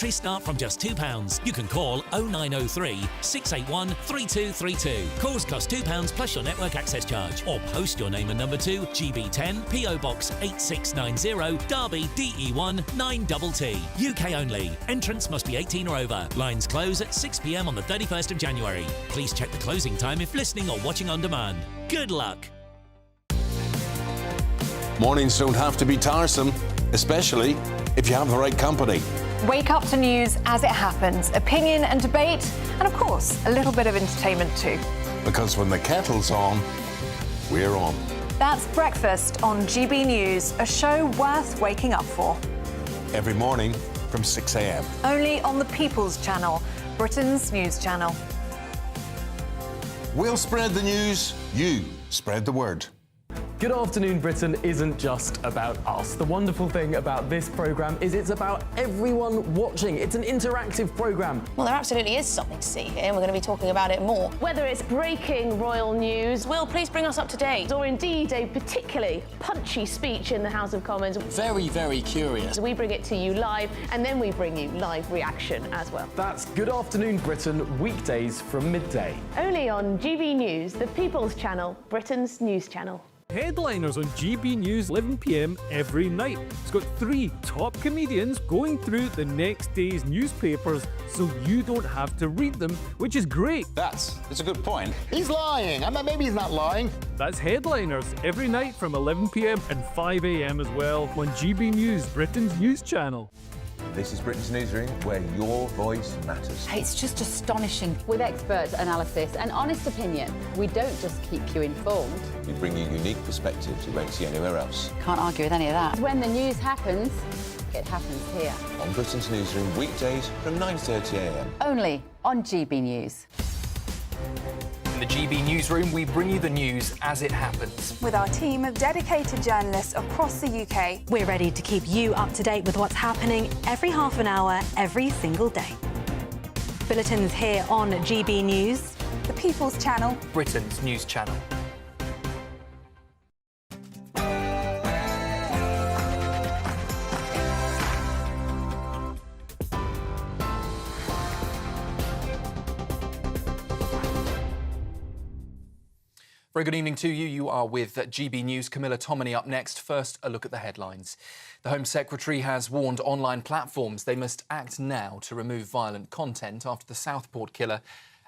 Start from just £2. You can call 0903 681 3232. Calls cost £2 plus your network access charge. Or post your name and number to GB10 PO Box 8690 Derby DE1 9TT. UK only. Entrance must be 18 or over. Lines close at 6 p.m. on the 31st of January. Please check the closing time if listening or watching on demand. Good luck. Mornings don't have to be tiresome, especially if you have the right company. Wake up to news as it happens, opinion and debate, and of course, a little bit of entertainment too. Because when the kettle's on, we're on. That's Breakfast on GB News, a show worth waking up for. Every morning from 6 a.m. Only on the People's Channel, Britain's news channel. We'll spread the news, you spread the word. Good Afternoon Britain isn't just about us. The wonderful thing about this programme is it's about everyone watching. It's an interactive programme. Well, there absolutely is something to see here, and we're going to be talking about it more. Whether it's breaking royal news, Will, please bring us up to date. or indeed a particularly punchy speech in the House of Commons, Very, very curious. we bring it to you live, and then we bring you live reaction as well. That's Good Afternoon Britain, weekdays from midday. Only on GB News, the People's Channel, Britain's news channel. Headliners on GB News 11 p.m. every night. It's got 3 top comedians going through the next day's newspapers so you don't have to read them, which is great. That's a good point. He's lying. I mean, maybe he's not lying. That's Headliners every night from 11 p.m. and 5 a.m. as well on GB News, Britain's news channel. This is Britain's Newsroom, where your voice matters. It's just astonishing. With expert analysis and honest opinion, we don't just keep you informed. We bring you unique perspectives you won't see anywhere else. Can't argue with any of that. When the news happens, it happens here. On Britain's Newsroom, weekdays from 9:30 a.m. Only on GB News. In the GB Newsroom, we bring you the news as it happens. With our team of dedicated journalists across the UK, we're ready to keep you up to date with what's happening every half an hour, every single day. Bulletins here on GB News, the People's Channel, Britain's news channel. Very good evening to you. You are with GB News. Camilla, Tominey up next. First, a look at the headlines. The Home Secretary has warned online platforms they must act now to remove violent content after the Southport killer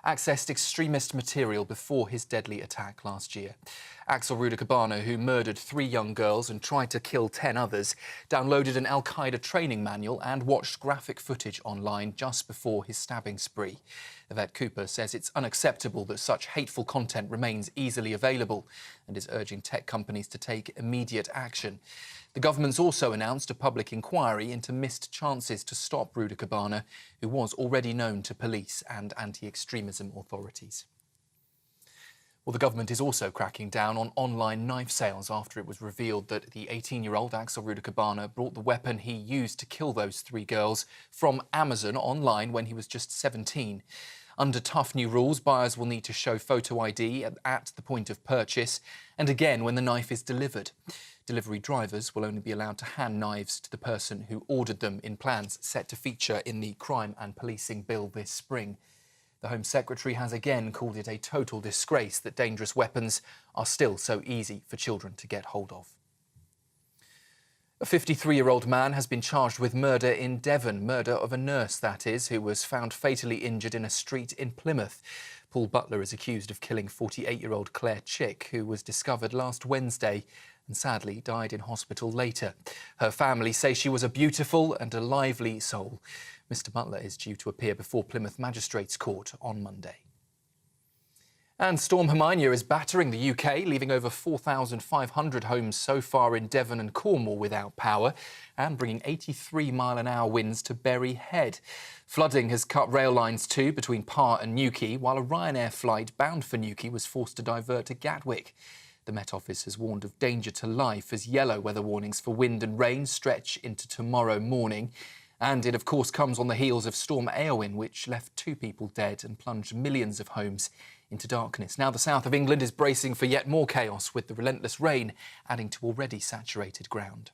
accessed extremist material before his deadly attack last year. Axel Rudakabano, who murdered 3 young girls and tried to kill 10 others, downloaded an Al-Qaeda training manual and watched graphic footage online just before his stabbing spree. Yvette Cooper says it's unacceptable that such hateful content remains easily available and is urging tech companies to take immediate action. The government's also announced a public inquiry into missed chances to stop Rudakabano, who was already known to police and anti-extremism authorities. Well, the government is also cracking down on online knife sales after it was revealed that the 18-year-old Axel Rudakabano brought the weapon he used to kill those 3 girls from Amazon online when he was just 17. Under tough new rules, buyers will need to show photo ID at the point of purchase and again when the knife is delivered. Delivery drivers will only be allowed to hand knives to the person who ordered them in plans set to feature in the Crime and Policing Bill this spring. The Home Secretary has again called it a total disgrace that dangerous weapons are still so easy for children to get hold of. A 53-year-old man has been charged with murder in Devon, murder of a nurse, that is, who was found fatally injured in a street in Plymouth. Paul Butler is accused of killing 48-year-old Claire Chick, who was discovered last Wednesday and sadly died in hospital later. Her family say she was a beautiful and a lively soul. Mr Butler is due to appear before Plymouth Magistrates Court on Monday. And Storm Hermione is battering the UK, leaving over 4,500 homes so far in Devon and Cornwall without power and bringing 83-mile-an-hour winds to Bury Head. Flooding has cut rail lines too between Par and Newquay, while a Ryanair flight bound for Newquay was forced to divert to Gatwick. The Met Office has warned of danger to life as yellow weather warnings for wind and rain stretch into tomorrow morning. And it, of course, comes on the heels of Storm Eowyn, which left 2 people dead and plunged millions of homes into darkness. Now the south of England is bracing for yet more chaos, with the relentless rain adding to already saturated ground.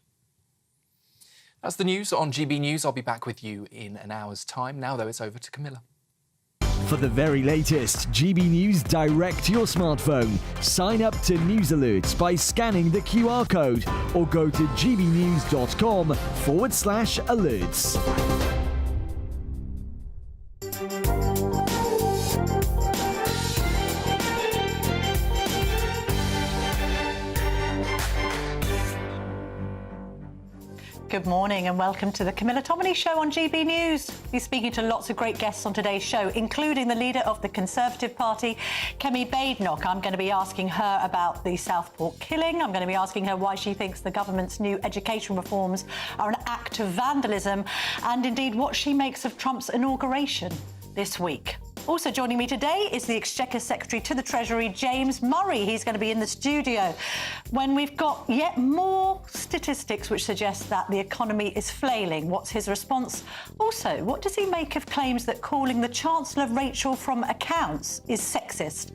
That's the news on GB News. I'll be back with you in an hour's time. Now, though, it's over to Camilla. For the very latest GB News direct to your smartphone, sign up to News Alerts by scanning the QR code or go to gbnews.com/alerts. Good morning and welcome to the Camilla Tominey Show on GB News. We're speaking to lots of great guests on today's show, including the leader of the Conservative Party, Kemi Badenoch. I'm going to be asking her about the Southport killing. I'm going to be asking her why she thinks the government's new education reforms are an act of vandalism, and indeed what she makes of Trump's inauguration this week. Also joining me today is the Exchequer Secretary to the Treasury, James Murray. He's going to be in the studio when we've got yet more statistics which suggest that the economy is flailing. What's his response? Also, what does he make of claims that calling the Chancellor Rachel from accounts is sexist?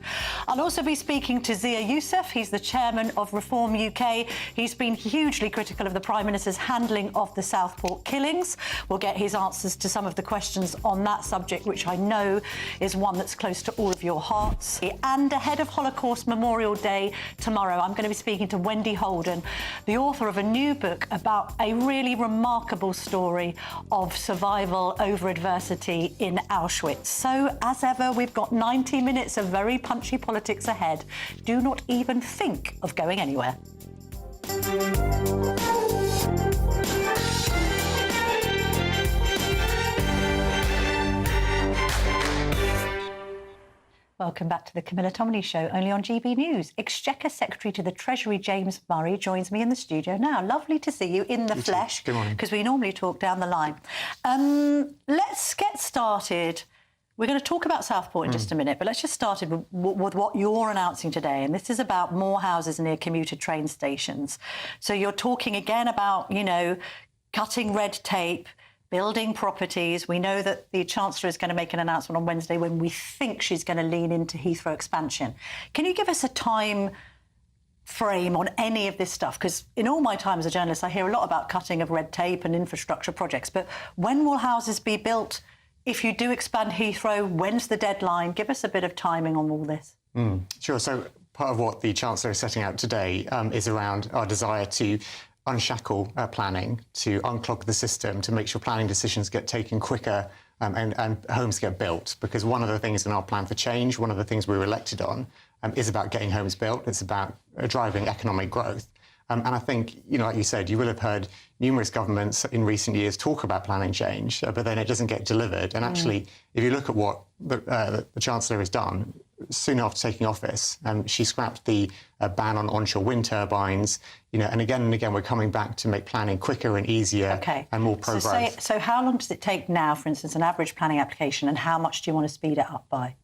I'll also be speaking to Zia Yousef. He's the chairman of Reform UK. He's been hugely critical of the Prime Minister's handling of the Southport killings. We'll get his answers to some of the questions on that subject, which I know is one that's close to all of your hearts. And ahead of Holocaust Memorial Day tomorrow, I'm going to be speaking to Wendy Holden, the author of a new book about a really remarkable story of survival over adversity in Auschwitz. So, as ever, we've got 90 minutes of very punchy politics ahead. Do not even think of going anywhere. Welcome back to the Camilla Tominey Show, only on GB News. Exchequer Secretary to the Treasury, James Murray, joins me in the studio now. Lovely to see you in the flesh. Good morning. Because we normally talk down the line. Let's get started. We're going to talk about Southport in just a minute, but let's just start with what you're announcing today. And this is about more houses near commuter train stations. So you're talking again about, you know, cutting red tape, building properties. We know that the Chancellor is going to make an announcement on Wednesday when we think she's going to lean into Heathrow expansion. Can you give us a time frame on any of this stuff? Because in all my time as a journalist, I hear a lot about cutting of red tape and infrastructure projects. But when will houses be built? If you do expand Heathrow, when's the deadline? Give us a bit of timing on all this. Sure. So part of what the Chancellor is setting out today is around our desire to unshackle planning, to unclog the system, to make sure planning decisions get taken quicker and homes get built. Because one of the things in our plan for change, one of the things we were elected on, is about getting homes built. It's about driving economic growth. And I think, you know, like you said, you will have heard numerous governments in recent years talk about planning change, but then it doesn't get delivered. And actually, if you look at what the Chancellor has done, soon after taking office, she scrapped the ban on onshore wind turbines, you know, and again, we're coming back to make planning quicker and easier and more pro-growth. So how long does it take now, for instance, an average planning application, and how much do you want to speed it up by?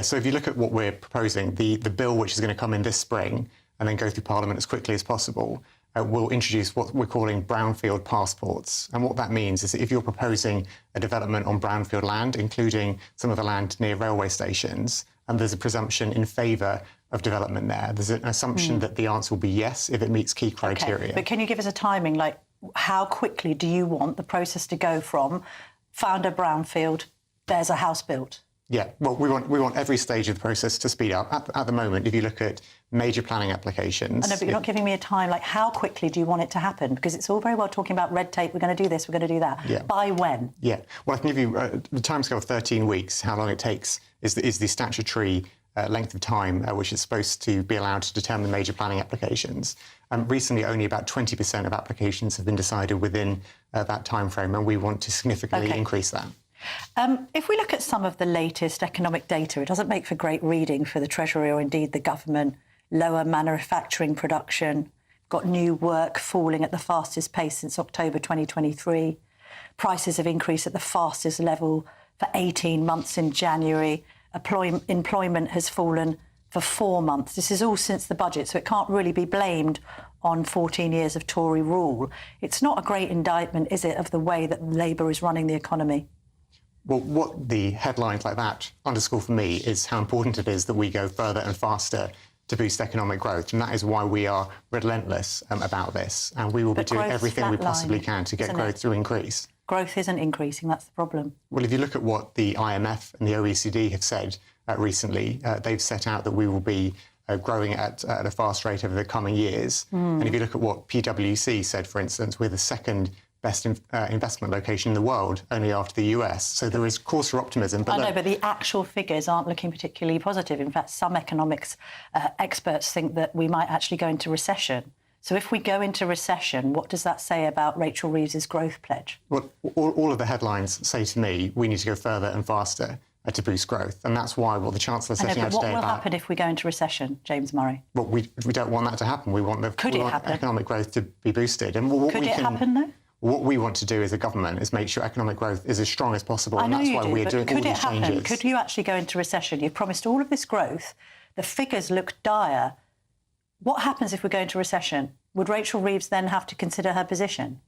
So if you look at what we're proposing, the bill which is going to come in this spring and then go through Parliament as quickly as possible, will introduce what we're calling brownfield passports. And what that means is that if you're proposing a development on brownfield land, including some of the land near railway stations, and there's a presumption in favour of development there, there's an assumption that the answer will be yes if it meets key criteria. But can you give us a timing, like how quickly do you want the process to go from found a brownfield, there's a house built? Yeah, well, we want every stage of the process to speed up. At the moment, if you look at major planning applications... I know, but you're not giving me a time, like how quickly do you want it to happen? Because it's all very well talking about red tape, we're going to do this, we're going to do that. Yeah. By when? Yeah, well, I can give you the timescale of 13 weeks. How long it takes is the statutory length of time which is supposed to be allowed to determine major planning applications. Recently, only about 20% of applications have been decided within that timeframe, and we want to significantly increase that. If we look at some of the latest economic data, it doesn't make for great reading for the Treasury or indeed the government. Lower manufacturing production, got new work falling at the fastest pace since October 2023. Prices have increased at the fastest level for 18 months in January. Employment has fallen for 4 months. This is all since the budget, so it can't really be blamed on 14 years of Tory rule. It's not a great indictment, is it, of the way that Labour is running the economy? Well, what the headlines like that underscore for me is how important it is that we go further and faster to boost economic growth, and that is why we are relentless about this, and we will be doing everything we possibly can to get growth to increase. Growth isn't increasing, that's the problem. Well, if you look at what the IMF and the OECD have said recently, they've set out that we will be growing at a fast rate over the coming years. And if you look at what PwC said, for instance, we're the second best investment location in the world, only after the US. So there is cause for optimism. But I know, but the actual figures aren't looking particularly positive. In fact, some economics experts think that we might actually go into recession. So if we go into recession, what does that say about Rachel Reeves's growth pledge? Well, all of the headlines say to me, we need to go further and faster to boost growth. And that's why what the Chancellor setting out today what will happen if we go into recession, James Murray? Well, we don't want that to happen. We want economic growth to be boosted. And Could it happen, though? What we want to do as a government is make sure economic growth is as strong as possible, and that's why we're doing all these changes. Could you actually go into recession? You've promised all of this growth. The figures look dire. What happens if we go into recession? Would Rachel Reeves then have to consider her position?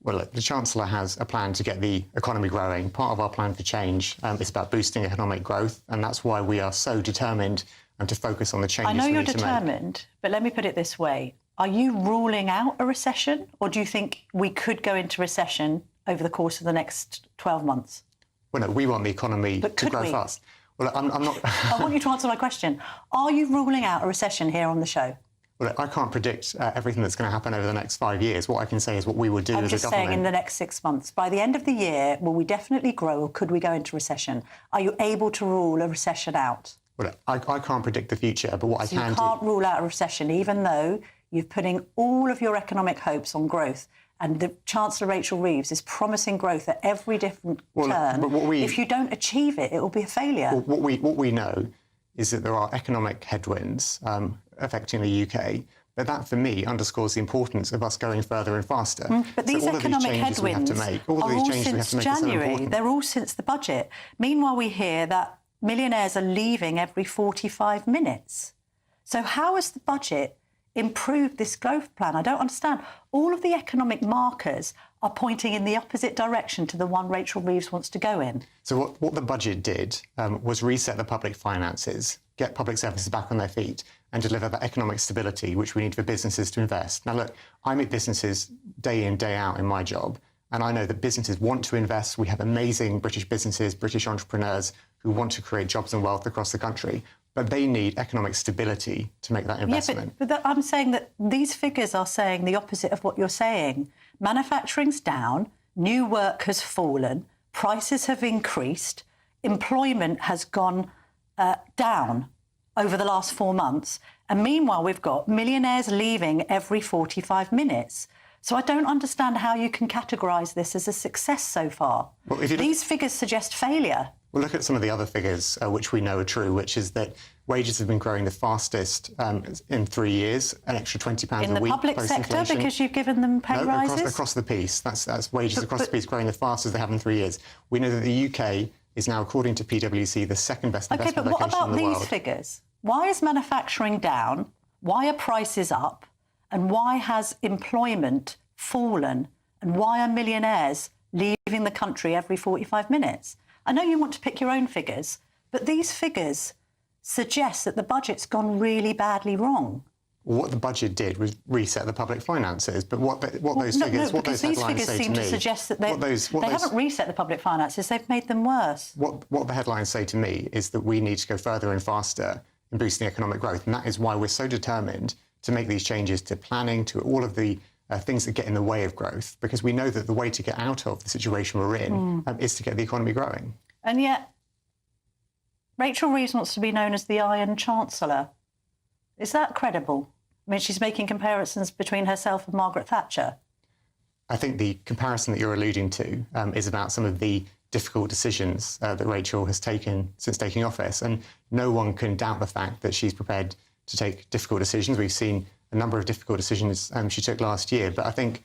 Well, look, the Chancellor has a plan to get the economy growing. Part of our plan for change is about boosting economic growth, and that's why we are so determined to focus on the changes we need to make. I know you're determined, but let me put it this way. Are you ruling out a recession, or do you think we could go into recession over the course of the next 12 months? Well, no, we want the economy to grow fast. Well, I'm not... I want you to answer my question. Are you ruling out a recession here on the show? Well, I can't predict everything that's going to happen over the next 5 years. What I can say is what we will do as a government. I'm just saying in the next 6 months. By the end of the year, will we definitely grow, or could we go into recession? Are you able to rule a recession out? Well, I can't predict the future, but what I can do... You can't rule out a recession, even though you're putting all of your economic hopes on growth, and the Chancellor Rachel Reeves is promising growth at every different turn. But if you don't achieve it, it will be a failure. What we know is that there are economic headwinds affecting the UK, but that, for me, underscores the importance of us going further and faster. But these economic headwinds are all since January. They're all since the budget. Meanwhile, we hear that millionaires are leaving every 45 minutes. So how has the budget improved this growth plan? I don't understand. All of the economic markers are pointing in the opposite direction to the one Rachel Reeves wants to go in. So what the budget did was reset the public finances, get public services back on their feet, and deliver that economic stability which we need for businesses to invest. Now, look, I meet businesses day in, day out in my job, and I know that businesses want to invest. We have amazing British businesses, British entrepreneurs who want to create jobs and wealth across the country, but they need economic stability to make that investment. Yeah, but I'm saying that these figures are saying the opposite of what you're saying. Manufacturing's down, new work has fallen, prices have increased, employment has gone down over the last 4 months, and meanwhile we've got millionaires leaving every 45 minutes. So I don't understand how you can categorise this as a success so far. Well, these figures suggest failure. Well, look at some of the other figures which we know are true, which is that wages have been growing the fastest in 3 years, an extra £20 a week. In the public sector, because you've given them pay rises? Across the piece. That's wages across the piece growing the fastest they have in 3 years. We know that the UK is now, according to PwC, the second best investment location in the world. Okay, but what about these figures? Why is manufacturing down? Why are prices up? And why has employment fallen? And why are millionaires leaving the country every 45 minutes? I know you want to pick your own figures, but these figures suggest that the budget's gone really badly wrong. What the budget did was reset the public finances, but what those headlines say to me... suggest that they haven't reset the public finances, they've made them worse. What the headlines say to me is that we need to go further and faster in boosting economic growth, and that is why we're so determined to make these changes to planning, to all of the things that get in the way of growth, because we know that the way to get out of the situation we're in is to get the economy growing. And yet, Rachel Reeves wants to be known as the Iron Chancellor. Is that credible? I mean, she's making comparisons between herself and Margaret Thatcher. I think the comparison that you're alluding to is about some of the difficult decisions that Rachel has taken since taking office, and no one can doubt the fact that she's prepared to take difficult decisions. We've seen a number of difficult decisions she took last year, but I think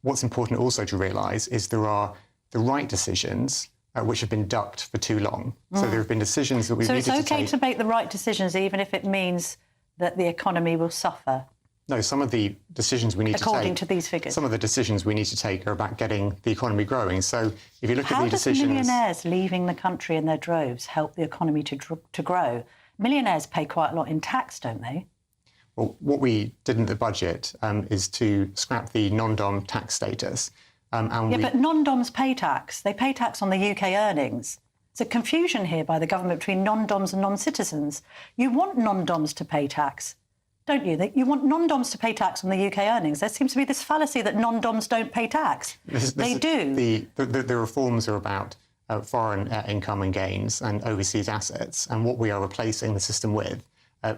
what's important also to realise is there are the right decisions which have been ducked for too long. So there have been decisions that we've needed to take... So it's OK to make the right decisions even if it means that the economy will suffer? No, some of the decisions we need to take... According to these figures? Some of the decisions we need to take are about getting the economy growing. So if you look at the decisions... How does millionaires leaving the country in their droves help the economy to grow? Millionaires pay quite a lot in tax, don't they? Well, what we did in the budget is to scrap the non-dom tax status. But non-doms pay tax. They pay tax on the UK earnings. There's a confusion here by the government between non-doms and non-citizens. You want non-doms to pay tax, don't you? You want non-doms to pay tax on the UK earnings. There seems to be this fallacy that non-doms don't pay tax. They do. The reforms are about foreign income and gains and overseas assets, and what we are replacing the system with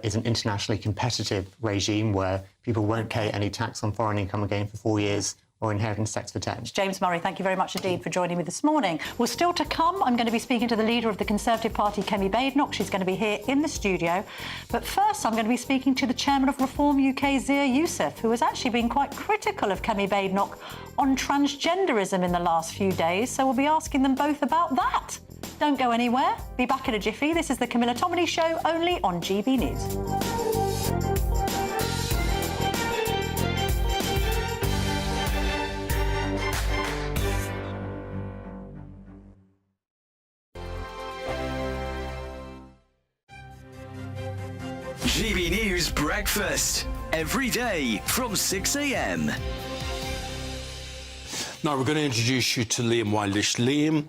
is an internationally competitive regime where people won't pay any tax on foreign income and gain for 4 years or inheritance tax for 10. James Murray, thank you very much indeed for joining me this morning. Well, still to come, I'm going to be speaking to the leader of the Conservative Party, Kemi Badenoch. She's going to be here in the studio. But first, I'm going to be speaking to the chairman of Reform UK, Zia Yousef, who has actually been quite critical of Kemi Badenoch on transgenderism in the last few days. So we'll be asking them both about that. Don't go anywhere. Be back in a jiffy. This is the Camilla Tominey Show, only on GB News. GB News Breakfast, every day from 6 a.m. Now, we're going to introduce you to Liam Wildish. Liam,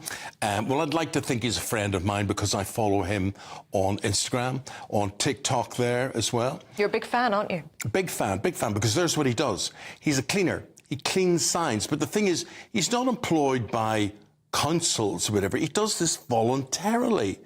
well, I'd like to think he's a friend of mine because I follow him on Instagram, on TikTok there as well. You're a big fan, aren't you? Big fan, because there's what he does. He's a cleaner. He cleans signs. But the thing is, he's not employed by councils or whatever. He does this voluntarily.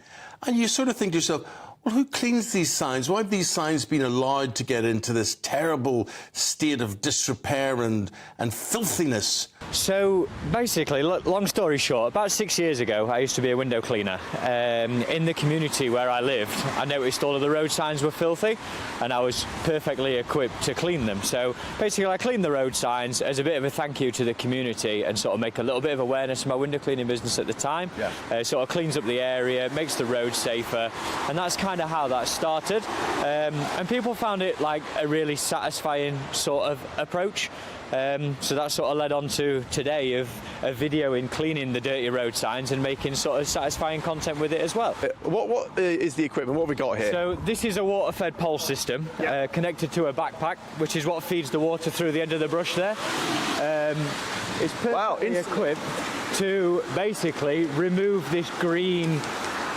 And you sort of think to yourself, well, who cleans these signs? Why have these signs been allowed to get into this terrible state of disrepair and filthiness? So basically, long story short, about 6 years ago, I used to be a window cleaner. In the community where I lived, I noticed all of the road signs were filthy, and I was perfectly equipped to clean them. So basically, I cleaned the road signs as a bit of a thank you to the community and sort of make a little bit of awareness of my window cleaning business at the time. Yeah. Sort of cleans up the area, makes the road safer, and that's kind of how that started. And people found it like a really satisfying sort of approach. So that sort of led on to today of a video in cleaning the dirty road signs and making sort of satisfying content with it as well. What is the equipment? What have we got here? So this is a water-fed pole system connected to a backpack, which is what feeds the water through the end of the brush there. It's perfectly equipped to basically remove this green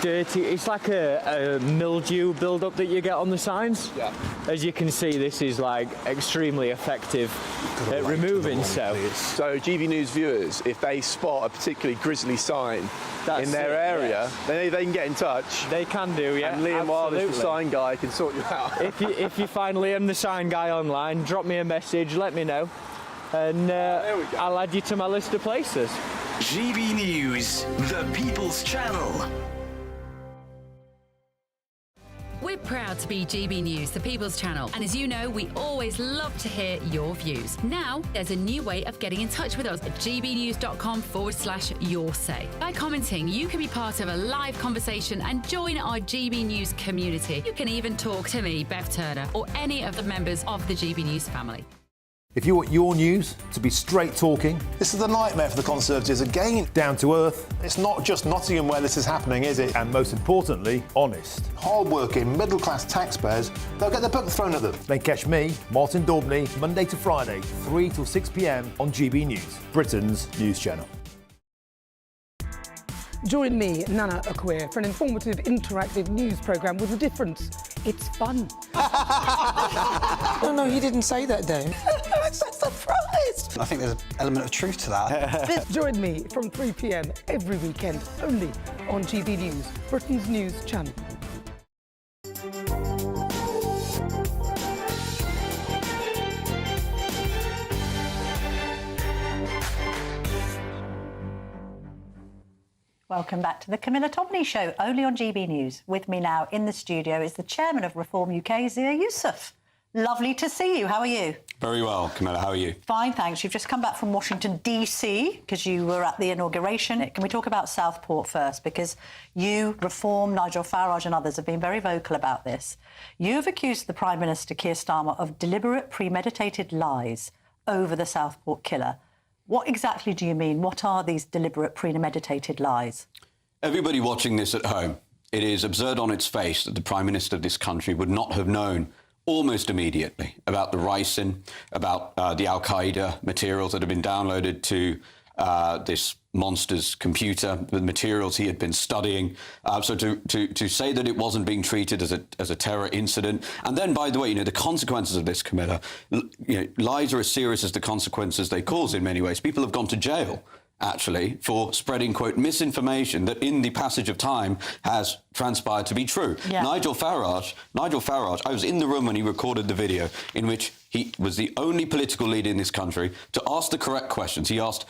dirty, it's like a mildew build-up that you get on the signs. Yeah. As you can see, this is like extremely effective at removing so. So GB News viewers, if they spot a particularly grisly sign in their area, then they can get in touch. They can do, yeah. And Liam Wildish, the sign guy, can sort you out. If you find Liam the sign guy online, drop me a message, let me know, and I'll add you to my list of places. GB News, the People's Channel. We're proud to be GB News, the People's Channel, and as you know, we always love to hear your views. Now, there's a new way of getting in touch with us at gbnews.com/your-say. By commenting, you can be part of a live conversation and join our GB News community. You can even talk to me, Bev Turner, or any of the members of the GB News family. If you want your news to be straight talking... This is a nightmare for the Conservatives again. Down to earth. It's not just Nottingham where this is happening, is it? And most importantly, honest. Hard-working, middle-class taxpayers, they'll get their book thrown at them. Then catch me, Martin Daubney, Monday to Friday, 3 till 6 p.m. on GB News, Britain's news channel. Join me, Nana Okoye, for an informative, interactive news programme with a difference. It's fun. No, he didn't say that, Dave. I'm so surprised. I think there's an element of truth to that. Join me from 3 p.m. every weekend, only on GB News, Britain's news channel. Welcome back to the Camilla Tominey Show, only on GB News. With me now in the studio is the chairman of Reform UK, Zia Yousef. Lovely to see you. How are you? Very well, Camilla. How are you? Fine, thanks. You've just come back from Washington, D.C., because you were at the inauguration. Can we talk about Southport first? Because you, Reform, Nigel Farage and others have been very vocal about this. You have accused the Prime Minister, Keir Starmer, of deliberate, premeditated lies over the Southport killer. What exactly do you mean? What are these deliberate, premeditated lies? Everybody watching this at home, it is absurd on its face that the Prime Minister of this country would not have known almost immediately about the ricin, about the Al-Qaeda materials that have been downloaded to this monster's computer, the materials he had been studying. So to say that it wasn't being treated as a terror incident. And then, by the way, the consequences of this, Camilla, lies are as serious as the consequences they cause in many ways. People have gone to jail, actually, for spreading, quote, misinformation that in the passage of time has transpired to be true. Yeah. Nigel Farage, I was in the room when he recorded the video in which he was the only political leader in this country to ask the correct questions. He asked,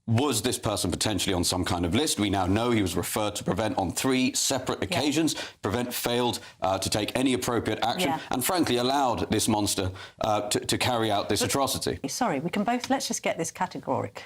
was this person potentially on some kind of list? We now know he was referred to Prevent on 3 separate occasions. Prevent failed to take any appropriate action and, frankly, allowed this monster to carry out this atrocity. Sorry, we can both... Let's just get this categoric.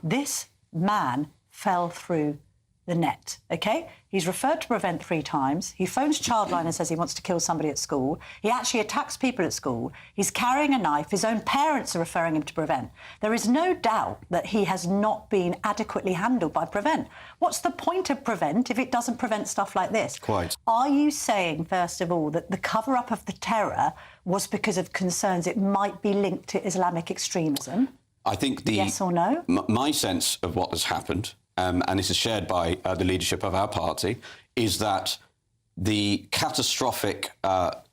This man fell through the net, OK? He's referred to Prevent 3 times. He phones Childline and says he wants to kill somebody at school. He actually attacks people at school. He's carrying a knife. His own parents are referring him to Prevent. There is no doubt that he has not been adequately handled by Prevent. What's the point of Prevent if it doesn't prevent stuff like this? Quite. Are you saying, first of all, that the cover-up of the terror was because of concerns it might be linked to Islamic extremism? I think the... Yes or no? My sense of what has happened, and this is shared by the leadership of our party, is that the catastrophic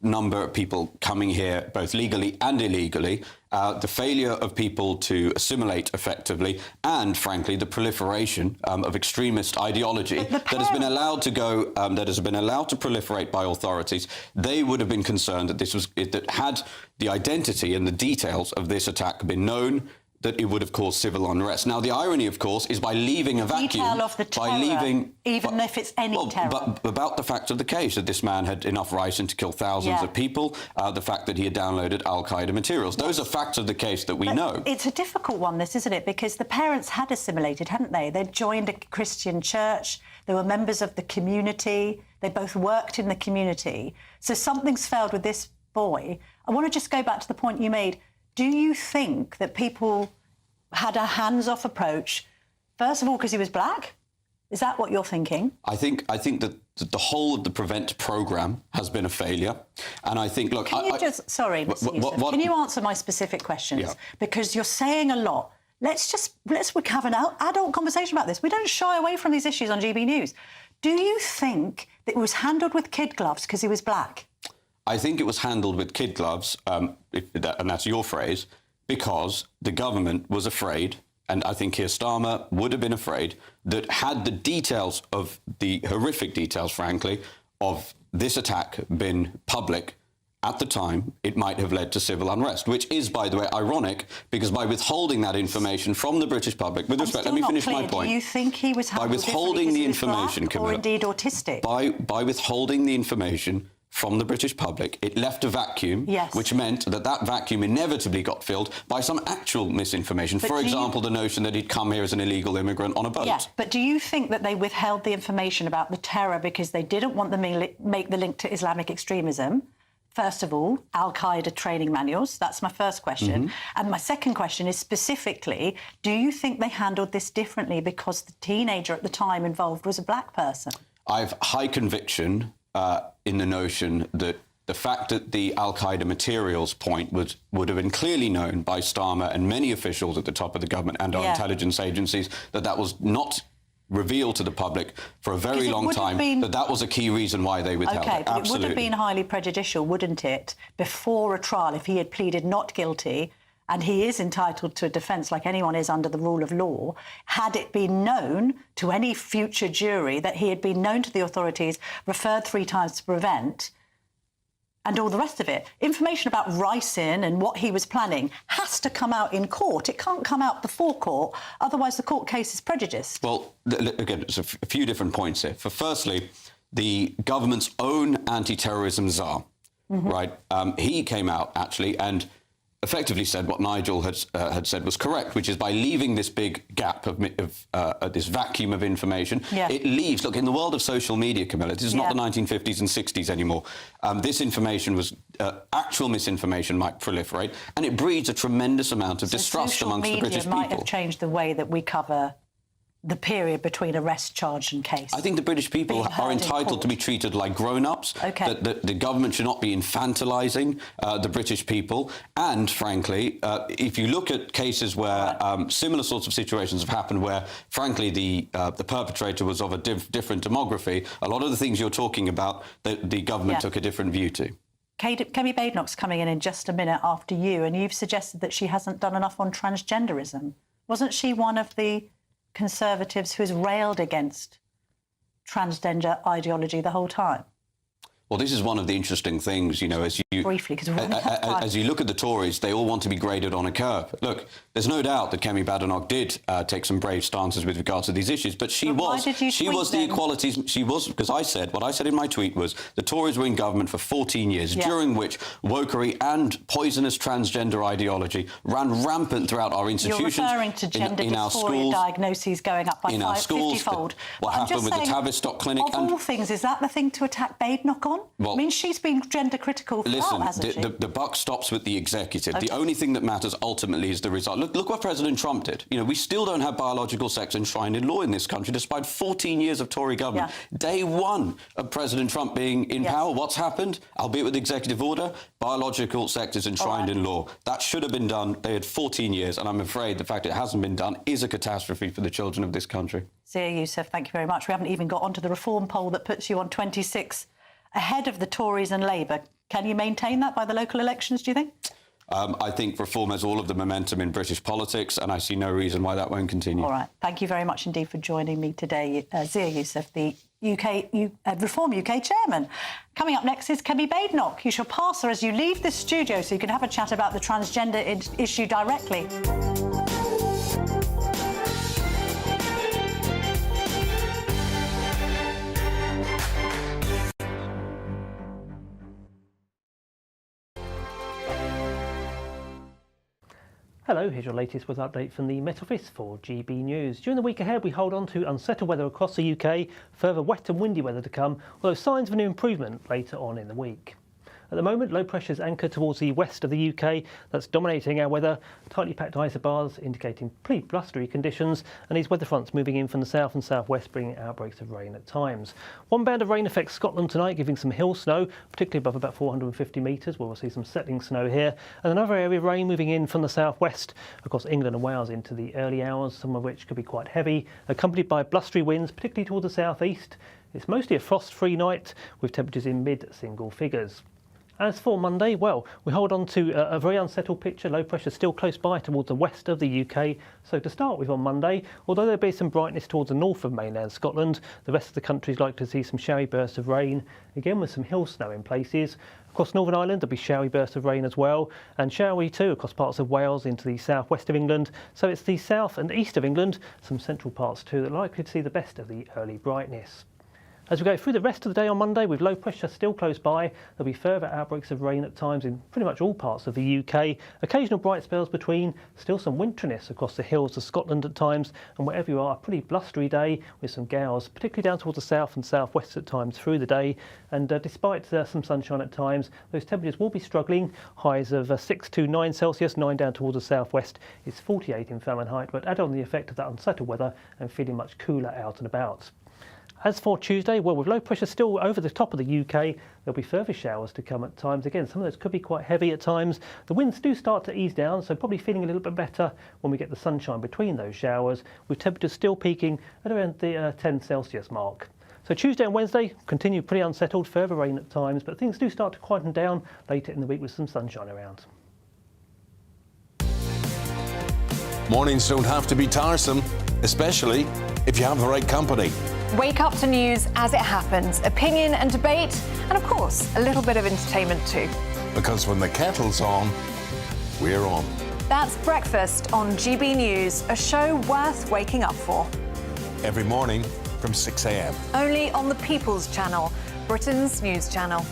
number of people coming here, both legally and illegally, the failure of people to assimilate effectively, and, frankly, the proliferation of extremist ideology that has been allowed to go, that has been allowed to proliferate by authorities, they would have been concerned that this was, that had the identity and the details of this attack been known, that it would have caused civil unrest. Now, the irony, of course, is by leaving a vacuum... Detail of the terror, even if it's any terror. But about the fact of the case, that this man had enough ricin to kill thousands of people, the fact that he had downloaded Al-Qaeda materials. Those are facts of the case that we know. It's a difficult one, this, isn't it? Because the parents had assimilated, hadn't they? They'd joined a Christian church. They were members of the community. They both worked in the community. So something's failed with this boy. I want to just go back to the point you made. Do you think that people had a hands-off approach, first of all, because he was black? Is that what you're thinking? I think that the whole of the Prevent programme has been a failure. And I think, look... Can you just... Sorry, Mr. Yousef, can you answer my specific questions? Yeah. Because you're saying a lot. Let's have an adult conversation about this. We don't shy away from these issues on GB News. Do you think that it was handled with kid gloves because he was black? I think it was handled with kid gloves, and that's your phrase, because the government was afraid, and I think Keir Starmer would have been afraid, that had the details of the horrific details, frankly, of this attack been public at the time, it might have led to civil unrest, which is, by the way, ironic, because by withholding that information from the British public, with respect, let me finish my point. Do you think he was handled by withholding the information, or indeed autistic? By withholding the information from the British public, it left a vacuum, which meant that that vacuum inevitably got filled by some actual misinformation. But for example, the notion that he'd come here as an illegal immigrant on a boat. Yeah, but do you think that they withheld the information about the terror because they didn't want them to make the link to Islamic extremism? First of all, Al-Qaeda training manuals. That's my first question. And my second question is specifically, do you think they handled this differently because the teenager at the time involved was a black person? I have high conviction in the notion that the fact that the Al-Qaeda materials point would have been clearly known by Starmer and many officials at the top of the government and our intelligence agencies, that was not revealed to the public for a very long time, that was a key reason why they withheld it. But it would have been highly prejudicial, wouldn't it, before a trial, if he had pleaded not guilty, and he is entitled to a defence like anyone is under the rule of law, had it been known to any future jury that he had been known to the authorities, referred 3 times to Prevent, and all the rest of it. Information about ricin and what he was planning has to come out in court. It can't come out before court, otherwise the court case is prejudiced. Well, again, there's a few different points here. Firstly, the government's own anti-terrorism czar, right? He came out, actually, and effectively said what Nigel had said was correct, which is by leaving this big gap of this vacuum of information, it leaves... Look, in the world of social media, Camilla, this is not the 1950s and 60s anymore. This information was... actual misinformation might proliferate, and it breeds a tremendous amount of distrust amongst the British people. Social media might have changed the way that we cover the period between arrest, charge and case? I think the British people are entitled to be treated like grown-ups. Okay. That the government should not be infantilising the British people. And, frankly, if you look at cases where similar sorts of situations have happened where, frankly, the perpetrator was of a different demography, a lot of the things you're talking about, the government took a different view to. Kemi Badenoch's coming in just a minute after you, and you've suggested that she hasn't done enough on transgenderism. Wasn't she one of the Conservatives who has railed against transgender ideology the whole time? Well, this is one of the interesting things, you know, as you briefly, because as you look at the Tories, they all want to be graded on a curve. Look, there's no doubt that Kemi Badenoch did take some brave stances with regards to these issues, but she was the equalities. She was, because what I said in my tweet was the Tories were in government for 14 years, during which wokery and poisonous transgender ideology ran rampant throughout our institutions. You're referring to gender dysphoria diagnoses going up by 50-fold. What happened with the Tavistock Clinic? Of all things, is that the thing to attack Badenoch on? Well, I mean, she's been gender critical throughout, hasn't she? The buck stops with the executive. Okay. The only thing that matters ultimately is the result. Look what President Trump did. You know, we still don't have biological sex enshrined in law in this country, despite 14 years of Tory government. Yeah. Day one of President Trump being in power, what's happened? Albeit with executive order, biological sex is enshrined in law. That should have been done. They had 14 years, and I'm afraid the fact it hasn't been done is a catastrophe for the children of this country. Zia Yousef, thank you very much. We haven't even got onto the reform poll that puts you on 26 ahead of the Tories and Labour. Can you maintain that by the local elections, do you think? I think reform has all of the momentum in British politics, and I see no reason why that won't continue. All right. Thank you very much indeed for joining me today, Zia Yousef, the Reform UK chairman. Coming up next is Kemi Badenoch. You shall pass her as you leave the studio so you can have a chat about the transgender issue directly. Hello, here's your latest weather update from the Met Office for GB News. During the week ahead, we hold on to unsettled weather across the UK, further wet and windy weather to come, although signs of an improvement later on in the week. At the moment, low pressure is anchored towards the west of the UK. That's dominating our weather. Tightly packed isobars indicating pretty blustery conditions, and these weather fronts moving in from the south and southwest, bringing outbreaks of rain at times. One band of rain affects Scotland tonight, giving some hill snow, particularly above about 450 metres, where we'll see some settling snow here. And another area of rain moving in from the southwest across England and Wales into the early hours, some of which could be quite heavy, accompanied by blustery winds, particularly towards the southeast. It's mostly a frost-free night, with temperatures in mid-single figures. As for Monday, well, we hold on to a very unsettled picture. Low pressure still close by towards the west of the UK. So to start with on Monday, although there'll be some brightness towards the north of mainland Scotland, the rest of the country is likely to see some showery bursts of rain, again with some hill snow in places. Across Northern Ireland, there'll be showery bursts of rain as well, and showery too across parts of Wales into the southwest of England. So it's the south and east of England, some central parts too, that are likely to see the best of the early brightness. As we go through the rest of the day on Monday, with low pressure still close by, there'll be further outbreaks of rain at times in pretty much all parts of the UK. Occasional bright spells between, still some winteriness across the hills of Scotland at times, and wherever you are, a pretty blustery day with some gales, particularly down towards the south and southwest at times through the day. And despite some sunshine at times, those temperatures will be struggling. Highs of 6 to 9 Celsius, 9 down towards the southwest. It's 48 in Fahrenheit, but add on the effect of that unsettled weather and feeling much cooler out and about. As for Tuesday, well, with low pressure still over the top of the UK, there'll be further showers to come at times. Again, some of those could be quite heavy at times. The winds do start to ease down, so probably feeling a little bit better when we get the sunshine between those showers, with temperatures still peaking at around the 10 Celsius mark. So Tuesday and Wednesday continue pretty unsettled, further rain at times, but things do start to quieten down later in the week with some sunshine around. Mornings don't have to be tiresome, especially if you have the right company. Wake up to news as it happens, opinion and debate, and of course, a little bit of entertainment too. Because when the kettle's on, we're on. That's Breakfast on GB News, a show worth waking up for. Every morning from 6 a.m. Only on the People's Channel, Britain's news channel.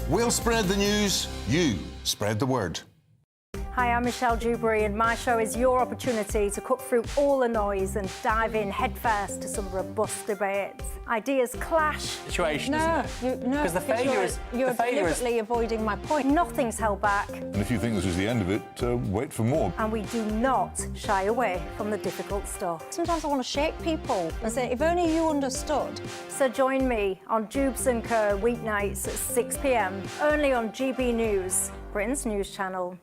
We'll spread the news, you spread the word. Hi, I'm Michelle Dewberry, and my show is your opportunity to cut through all the noise and dive in headfirst to some robust debates. Ideas clash. Situation, because the failure is... You're deliberately avoiding my point. Nothing's held back. And if you think this is the end of it, wait for more. And we do not shy away from the difficult stuff. Sometimes I want to shake people and say, if only you understood. So join me on Jubes & Co. weeknights at 6 p.m, only on GB News, Britain's news channel.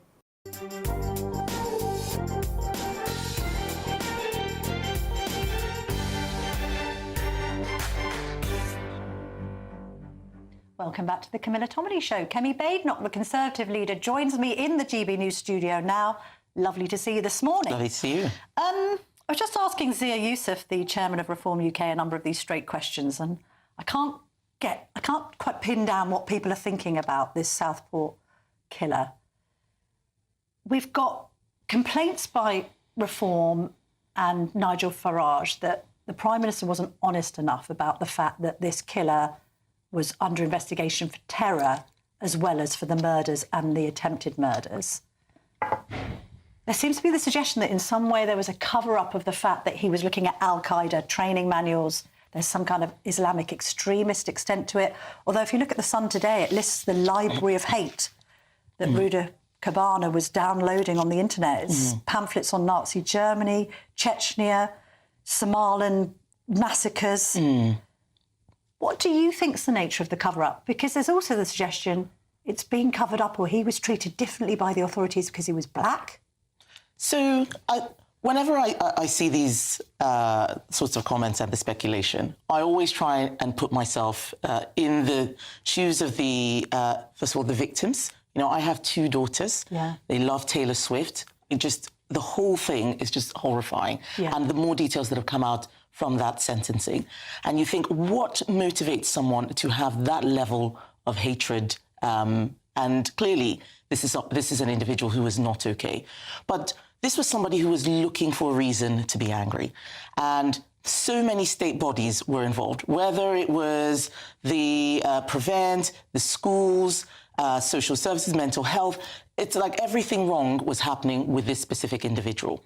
Welcome back to the Camilla Tominey Show. Kemi Badenoch, the Conservative leader, joins me in the GB News studio now. Lovely to see you this morning. Lovely to see you. I was just asking Zia Yousef, the chairman of Reform UK, a number of these straight questions, and I can't quite pin down what people are thinking about this Southport killer. We've got complaints by Reform and Nigel Farage that the Prime Minister wasn't honest enough about the fact that this killer was under investigation for terror as well as for the murders and the attempted murders. There seems to be the suggestion that in some way there was a cover-up of the fact that he was looking at Al-Qaeda training manuals. There's some kind of Islamic extremist extent to it. Although if you look at The Sun today, it lists the library of hate that Ruda Cabana was downloading on the internet. It's pamphlets on Nazi Germany, Chechnya, Somalian massacres. What do you think's the nature of the cover-up? Because there's also the suggestion it's being covered up or he was treated differently by the authorities because he was black. So whenever I see these sorts of comments and the speculation, I always try and put myself in the shoes of the, first of all, the victims. You know, I have 2 daughters. Yeah. They love Taylor Swift. The whole thing is just horrifying. Yeah. And the more details that have come out from that sentencing. And you think, what motivates someone to have that level of hatred? And clearly, this is an individual who is not okay. But this was somebody who was looking for a reason to be angry. And so many state bodies were involved, whether it was the Prevent, the schools, social services, mental health. It's like everything wrong was happening with this specific individual.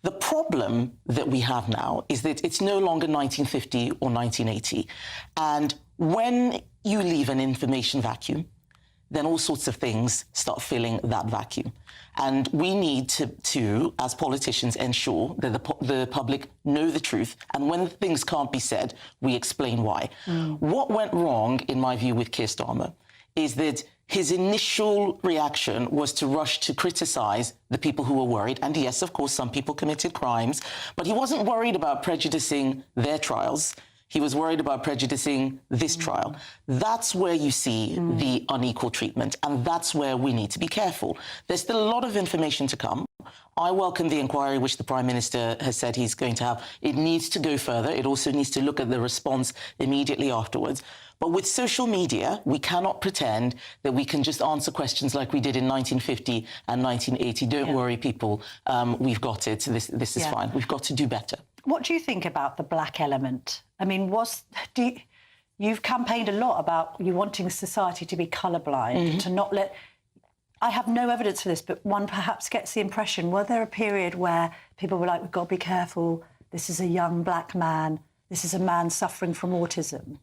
The problem that we have now is that it's no longer 1950 or 1980. And when you leave an information vacuum, then all sorts of things start filling that vacuum. And we need to as politicians, ensure that the public know the truth. And when things can't be said, we explain why. What went wrong, in my view, with Keir Starmer is that his initial reaction was to rush to criticise the people who were worried. And yes, of course, some people committed crimes, but he wasn't worried about prejudicing their trials. He was worried about prejudicing this trial. That's where you see the unequal treatment, and that's where we need to be careful. There's still a lot of information to come. I welcome the inquiry which the Prime Minister has said he's going to have. It needs to go further. It also needs to look at the response immediately afterwards. But with social media, we cannot pretend that we can just answer questions like we did in 1950 and 1980. Don't worry, people, we've got it. This is fine. We've got to do better. What do you think about the black element? I mean, you've campaigned a lot about you wanting society to be colourblind, to not let... I have no evidence for this, but one perhaps gets the impression, was there a period where people were like, we've got to be careful, this is a young black man, this is a man suffering from autism?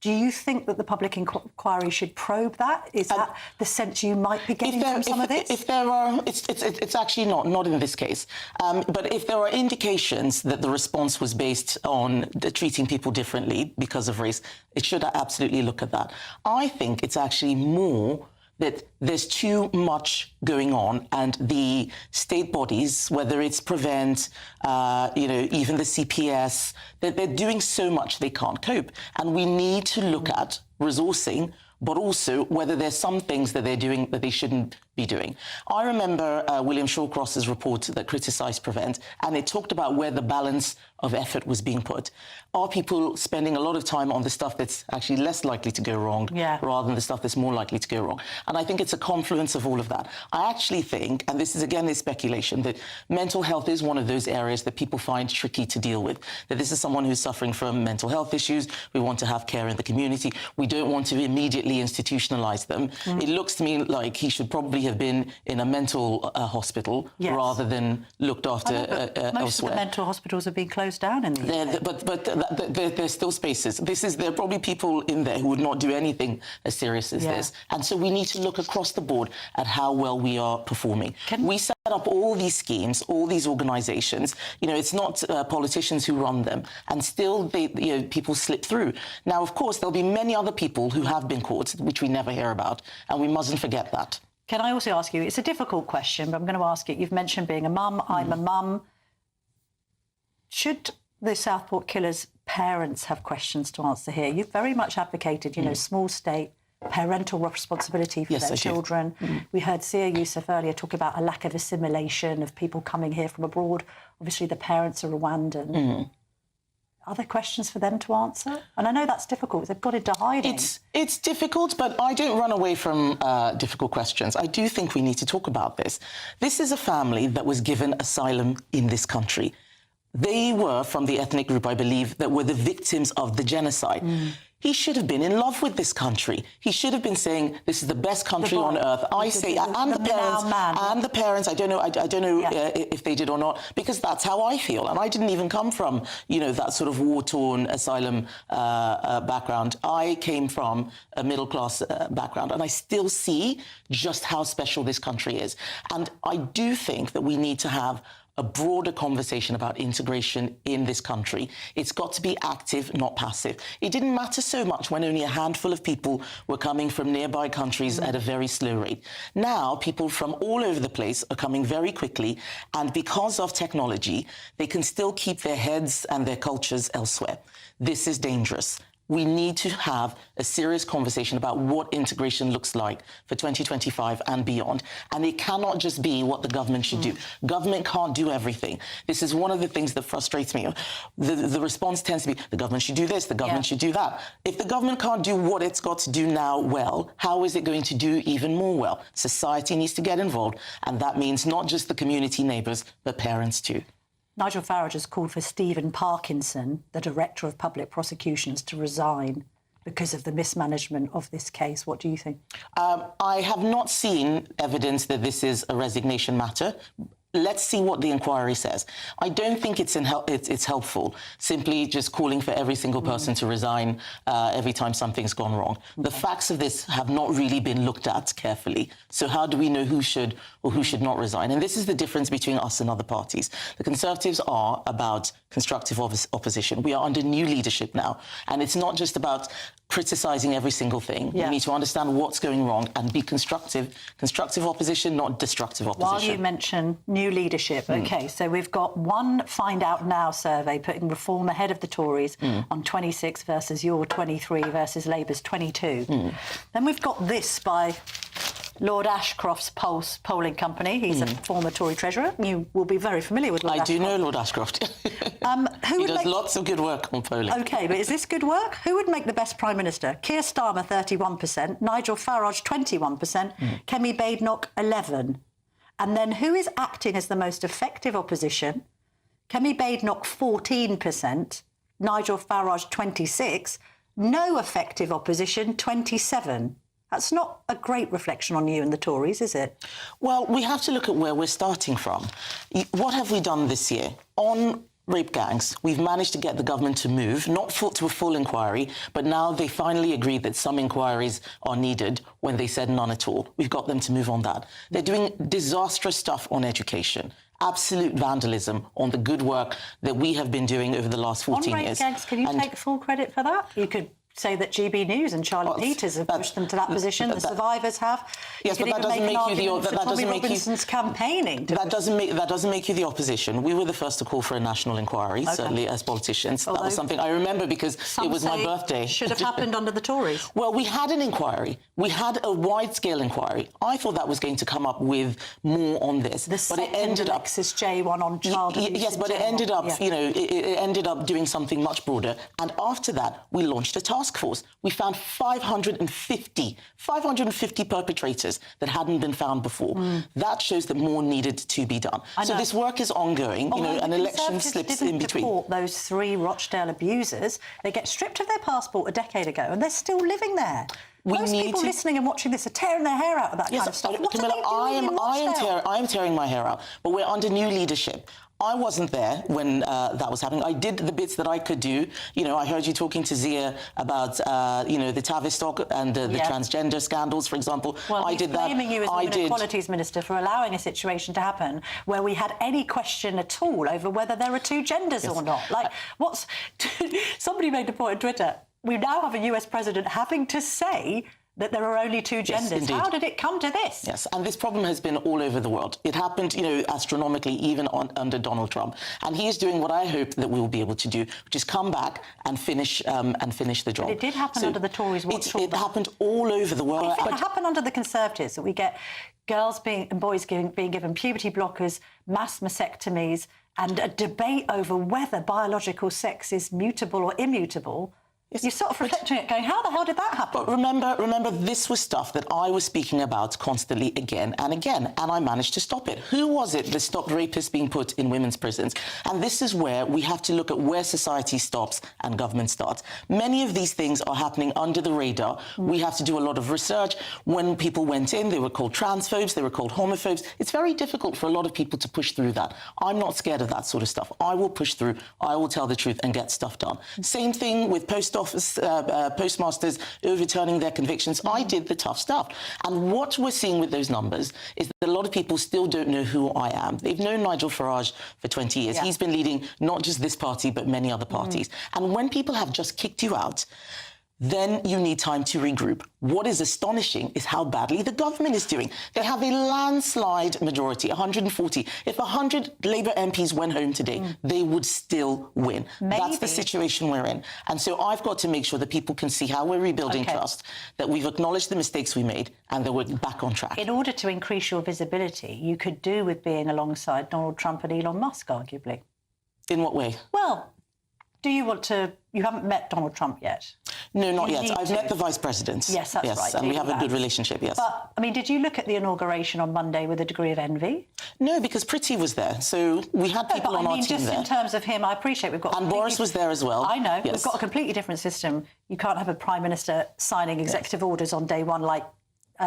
Do you think that the public inquiry should probe that? Is that the sense you might be getting from some of this? If there are, it's actually not in this case. But if there are indications that the response was based on treating people differently because of race, it should absolutely look at that. I think it's actually more that there's too much going on, and the state bodies, whether it's Prevent, even the CPS, they're doing so much they can't cope. And we need to look at resourcing, but also whether there's some things that they're doing that they shouldn't be doing. I remember William Shawcross's report that criticised Prevent, and it talked about where the balance of effort was being put. Are people spending a lot of time on the stuff that's actually less likely to go wrong rather than the stuff that's more likely to go wrong? And I think it's a confluence of all of that. I actually think, and this is again this speculation, that mental health is one of those areas that people find tricky to deal with. That this is someone who's suffering from mental health issues. We want to have care in the community. We don't want to immediately institutionalise them. It looks to me like he should probably have been in a mental hospital rather than looked after most elsewhere. of the mental hospitals have been closed down in the UK. But there's still spaces. There are probably people in there who would not do anything as serious as this. And so we need to look across the board at how well we are performing. We set up all these schemes, all these organisations. You know, it's not politicians who run them, and still people slip through. Now, of course, there'll be many other people who have been caught, which we never hear about, and we mustn't forget that. Can I also ask you, it's a difficult question, but I'm going to ask it. You've mentioned being a mum, I'm a mum. Should the Southport killers' parents have questions to answer here? You've very much advocated, you know, small state, parental responsibility for their children. We heard Zia Yousef earlier talk about a lack of assimilation of people coming here from abroad. Obviously, the parents are Rwandan. Are there questions for them to answer? And I know that's difficult. They've got into hiding. It's difficult, but I don't run away from difficult questions. I do think we need to talk about this. This is a family that was given asylum in this country. They were from the ethnic group, I believe, that were the victims of the genocide. He should have been in love with this country. He should have been saying, "This is the best country on earth." I say, and the parents. I don't know. I don't know if they did or not, because that's how I feel. And I didn't even come from, you know, that sort of war-torn asylum background. I came from a middle-class background, and I still see just how special this country is. And I do think that we need to have a broader conversation about integration in this country. It's got to be active, not passive. It didn't matter so much when only a handful of people were coming from nearby countries at a very slow rate. Now, people from all over the place are coming very quickly, and because of technology, they can still keep their heads and their cultures elsewhere. This is dangerous. We need to have a serious conversation about what integration looks like for 2025 and beyond. And it cannot just be what the government should do. Government can't do everything. This is one of the things that frustrates me. The response tends to be, the government should do this, the government should do that. If the government can't do what it's got to do now well, how is it going to do even more well? Society needs to get involved, and that means not just the community neighbours, but parents too. Nigel Farage has called for Stephen Parkinson, the Director of Public Prosecutions, to resign because of the mismanagement of this case. What do you think? I have not seen evidence that this is a resignation matter. Let's see what the inquiry says. I don't think it's helpful simply just calling for every single person to resign every time something's gone wrong. The facts of this have not really been looked at carefully. So how do we know who should or who should not resign? And this is the difference between us and other parties. The Conservatives are about constructive opposition. We are under new leadership now. And it's not just about criticising every single thing. We need to understand what's going wrong and be constructive. Constructive opposition, not destructive opposition. While you mention new leadership, OK, so we've got one Find Out Now survey putting Reform ahead of the Tories on 26 versus your 23 versus Labour's 22. Then we've got this by Lord Ashcroft's polling company. He's a former Tory treasurer. You will be very familiar with Lord Ashcroft. I do know Lord Ashcroft. He does lots of good work on polling. OK, but is this good work? Who would make the best Prime Minister? Keir Starmer, 31%, Nigel Farage, 21%, Kemi Badenoch, 11%. And then who is acting as the most effective opposition? Kemi Badenoch, 14%, Nigel Farage, 26%, no effective opposition, 27%. That's not a great reflection on you and the Tories, is it? Well, we have to look at where we're starting from. What have we done this year? On rape gangs, we've managed to get the government to move, not to a full inquiry, but now they finally agreed that some inquiries are needed when they said none at all. We've got them to move on that. They're doing disastrous stuff on education. Absolute vandalism on the good work that we have been doing over the last 14 years. On rape gangs, can you take full credit for that? You could say that GB News and Charlie Peters have pushed them to that position. The survivors have. Yes, but that doesn't make you the Tommy Robinson's campaigning. That doesn't make you the opposition. We were the first to call for a national inquiry, certainly as politicians. Although that was something I remember because it was my birthday. Should have happened under the Tories. Well, we had an inquiry. We had a wide-scale inquiry. I thought that was going to come up with more on this, but it ended up Alexis J one on child abuse. Yes, but it ended up, you know, it ended up doing something much broader. And after that, we launched a task task force, we found 550 perpetrators that hadn't been found before. That shows that more needed to be done. So this work is ongoing, and election slips in between. Deport those 3 Rochdale abusers. They get stripped of their passport a decade ago, and they're still living there. Most people listening and watching this are tearing their hair out of that kind of stuff. What Camilla, are they doing in Rochdale? I am tearing my hair out, but we're under new leadership. I wasn't there when that was happening. I did the bits that I could do. I heard you talking to Zia about, the Tavistock and the transgender scandals, for example. Well, I did that. Blaming you as Women Equalities Minister for allowing a situation to happen where we had any question at all over whether there are 2 genders or not. Like, somebody made the point on Twitter. We now have a US president having to say that there are only 2 genders. Yes, how did it come to this? Yes, and this problem has been all over the world. It happened, astronomically, even under Donald Trump. And he is doing what I hope that we will be able to do, which is come back and finish the job. But it did happen under the Tories. It happened all over the world. If it happened under the Conservatives, that we get girls and boys being given puberty blockers, mass mastectomies, and a debate over whether biological sex is mutable or immutable, you're sort of reflecting it, going, how the hell did that happen? But remember, this was stuff that I was speaking about constantly again and again, and I managed to stop it. Who was it that stopped rapists being put in women's prisons? And this is where we have to look at where society stops and government starts. Many of these things are happening under the radar. We have to do a lot of research. When people went in, they were called transphobes, they were called homophobes. It's very difficult for a lot of people to push through that. I'm not scared of that sort of stuff. I will push through, I will tell the truth and get stuff done. Same thing with postmasters overturning their convictions. I did the tough stuff. And what we're seeing with those numbers is that a lot of people still don't know who I am. They've known Nigel Farage for 20 years. He's been leading not just this party, but many other parties. And when people have just kicked you out, then you need time to regroup. What is astonishing is how badly the government is doing. They have a landslide majority, 140. If 100 Labour MPs went home today, they would still win. That's the situation we're in. And so I've got to make sure that people can see how we're rebuilding trust, that we've acknowledged the mistakes we made, and that we're back on track. In order to increase your visibility, you could do with being alongside Donald Trump and Elon Musk, arguably. In what way? Well, do you want to... You haven't met Donald Trump yet? No, not yet. I've met the vice presidents. Yes, that's right. And we have a good relationship, yes. But, I mean, did you look at the inauguration on Monday with a degree of envy? No, because Priti was there, so we had people on our team just there. in terms of him, I appreciate we've got... And Boris was there as well. I know. Yes. We've got a completely different system. You can't have a Prime Minister signing executive orders on day one like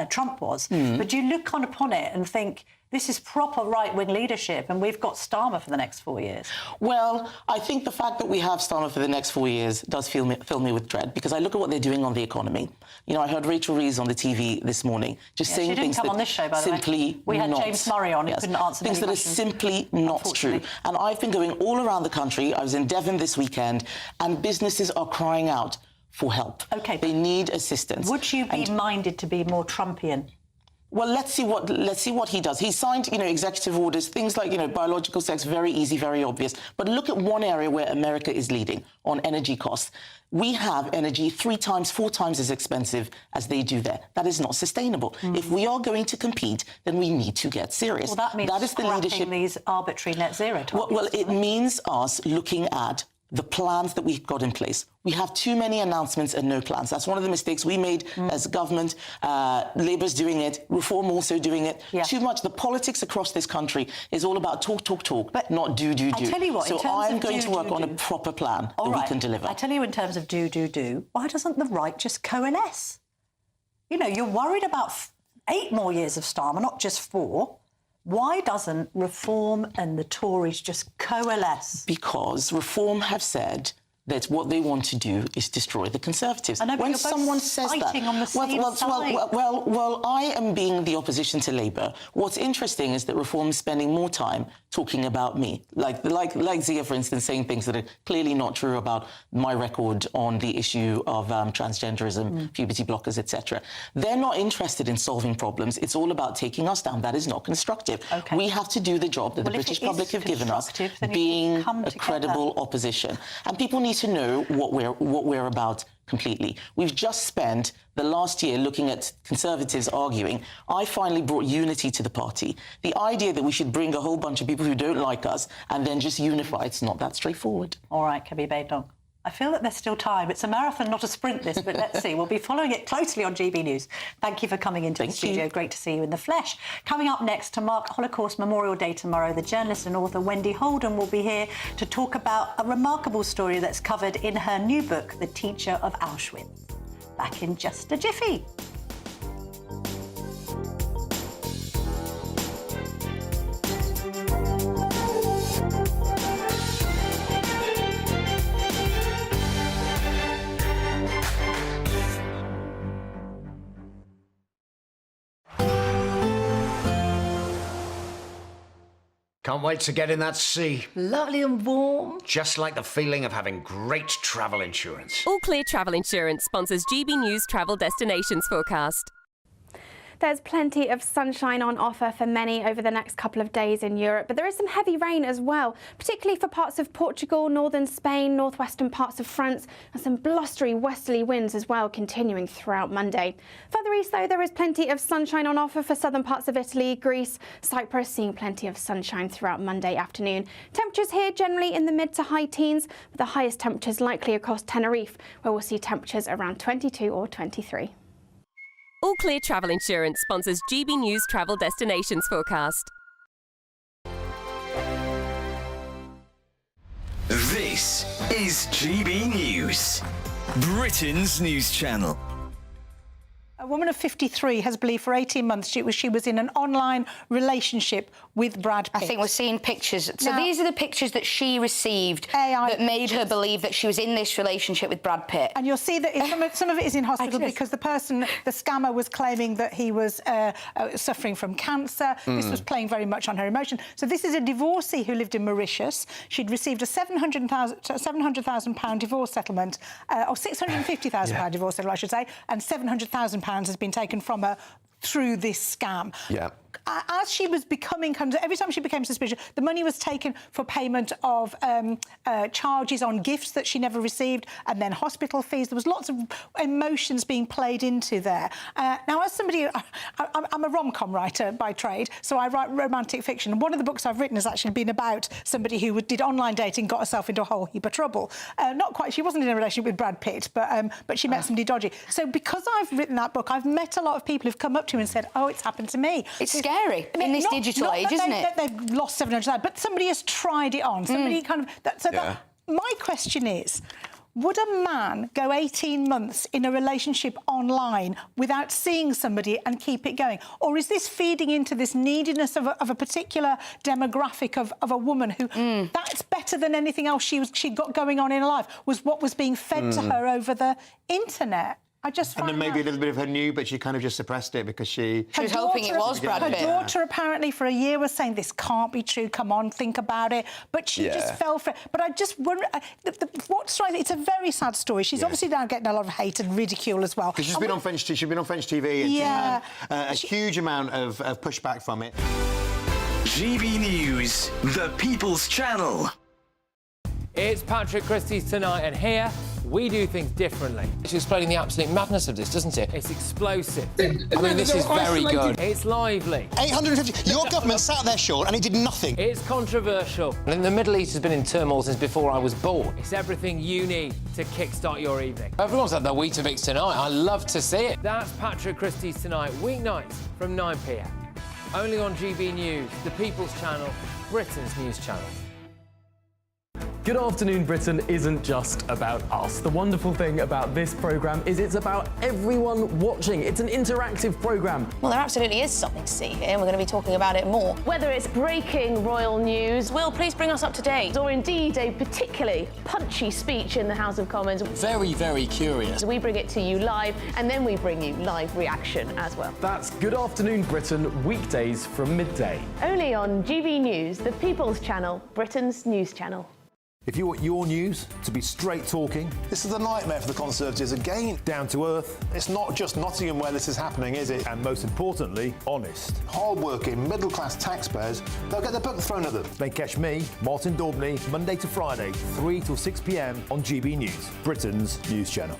Trump was. But do you look upon it and think... This is proper right-wing leadership, and we've got Starmer for the next 4 years. Well, I think the fact that we have Starmer for the next 4 years does fill me with dread, because I look at what they're doing on the economy. I heard Rachel Reeves on the TV this morning just saying things that on this show, by the simply way. We had James Murray on, who couldn't answer things that are simply not true. And I've been going all around the country. I was in Devon this weekend, and businesses are crying out for help. OK. They need assistance. Would you be minded to be more Trumpian? Well, let's see what he does. He signed, executive orders, things like, biological sex, very easy, very obvious. But look at one area where America is leading on energy costs. We have energy 3 times, 4 times as expensive as they do there. That is not sustainable. If we are going to compete, then we need to get serious. Well, that means that is the leadership. These arbitrary net zero targets. Well, it means us looking at the plans that we've got in place. We have too many announcements and no plans. That's one of the mistakes we made as government. Labour's doing it, Reform also doing it. Too much. The politics across this country is all about talk, but not do. I tell you what, so I'm going to work on a proper plan that we can deliver. I tell you in terms of do, why doesn't the right just coalesce? You're worried about 8 more years of Starmer, not just 4. Why doesn't Reform and the Tories just coalesce? Because Reform have said that what they want to do is destroy the Conservatives. I know, but when someone says that, on the same side. Well, I am being the opposition to Labour. What's interesting is that Reform is spending more time talking about me, like Zia, for instance, saying things that are clearly not true about my record on the issue of transgenderism, puberty blockers, etc. They're not interested in solving problems. It's all about taking us down. That is not constructive. Okay. We have to do the job that the British public have given us, being a credible opposition. And people need to know what we're about completely. We've just spent the last year looking at Conservatives arguing. I finally brought unity to the party. The idea that we should bring a whole bunch of people who don't like us and then just unify, it's not that straightforward. All right, Kemi Badenoch. I feel that there's still time. It's a marathon, not a sprint, this, but let's see. We'll be following it closely on GB News. Thank you for coming into the studio. Great to see you in the flesh. Coming up next, to mark Holocaust Memorial Day tomorrow, the journalist and author Wendy Holden will be here to talk about a remarkable story that's covered in her new book, The Teacher of Auschwitz. Back in just a jiffy. Can't wait to get in that sea. Lovely and warm. Just like the feeling of having great travel insurance. All Clear Travel Insurance sponsors GB News Travel Destinations Forecast. There's plenty of sunshine on offer for many over the next couple of days in Europe, but there is some heavy rain as well, particularly for parts of Portugal, northern Spain, northwestern parts of France, and some blustery westerly winds as well continuing throughout Monday. Further east, though, there is plenty of sunshine on offer for southern parts of Italy, Greece, Cyprus, seeing plenty of sunshine throughout Monday afternoon. Temperatures here generally in the mid to high teens, with the highest temperatures likely across Tenerife, where we'll see temperatures around 22 or 23. All Clear Travel Insurance sponsors GB News Travel Destinations Forecast. This is GB News, Britain's news channel. A woman of 53 has believed for 18 months she was in an online relationship with Brad Pitt. I think we're seeing pictures. So these are the pictures that she received that made her believe that she was in this relationship with Brad Pitt. And you'll see that some of it is in hospital because the scammer was claiming that he was suffering from cancer. This was playing very much on her emotion. So this is a divorcee who lived in Mauritius. She'd received a £700,000 divorce settlement, or £650,000 divorce settlement, I should say, and £700,000 has been taken from her through this scam. Yeah. As she was becoming, every time she became suspicious, the money was taken for payment of charges on gifts that she never received, and then hospital fees. There was lots of emotions being played into there. Now, as somebody, I'm a rom-com writer by trade, so I write romantic fiction. One of the books I've written has actually been about somebody who did online dating, got herself into a whole heap of trouble. Not quite, she wasn't in a relationship with Brad Pitt, but she met somebody dodgy. So because I've written that book, I've met a lot of people who've come up to me and said, oh, it's happened to me. It's scary in this digital age, isn't it? They've lost $700,000, but somebody has tried it on. Somebody my question is, would a man go 18 months in a relationship online without seeing somebody and keep it going? Or is this feeding into this neediness of a particular demographic of a woman who that's better than anything else she'd got going on in her life, was what was being fed to her over the internet? And then maybe a little bit of her knew, but she kind of just suppressed it because she was hoping it was Brad Pitt. Her daughter apparently for a year was saying, this can't be true, come on, think about it. But she just fell for it. But I just wonder, what's right, it's a very sad story. She's obviously now getting a lot of hate and ridicule as well. Because she's been on French TV and she's had a huge amount of pushback from it. GB News, the People's Channel. It's Patrick Christie's Tonight, and here we do things differently. It's explaining the absolute madness of this, doesn't it? It's explosive. I mean, this is very good. It's lively. 850. Your government sat there, Sean, and it did nothing. It's controversial. And the Middle East has been in turmoil since before I was born. It's everything you need to kickstart your evening. Everyone's had their Weetabix tonight. I love to see it. That's Patrick Christie's Tonight, weeknights from 9 p.m. Only on GB News, the People's Channel, Britain's news channel. Good Afternoon Britain isn't just about us. The wonderful thing about this programme is it's about everyone watching. It's an interactive programme. Well, there absolutely is something to see here, and we're going to be talking about it more. Whether it's breaking royal news, Will, please bring us up to date. Or indeed a particularly punchy speech in the House of Commons. Very, very curious. We bring it to you live, and then we bring you live reaction as well. That's Good Afternoon Britain, weekdays from midday. Only on GB News, the People's Channel, Britain's news channel. If you want your news to be straight talking... This is a nightmare for the Conservatives again. Down to earth. It's not just Nottingham where this is happening, is it? And most importantly, honest. Hard-working, middle-class taxpayers, they'll get their book thrown at them. They catch me, Martin Daubney, Monday to Friday, 3 till 6 p.m. on GB News, Britain's news channel.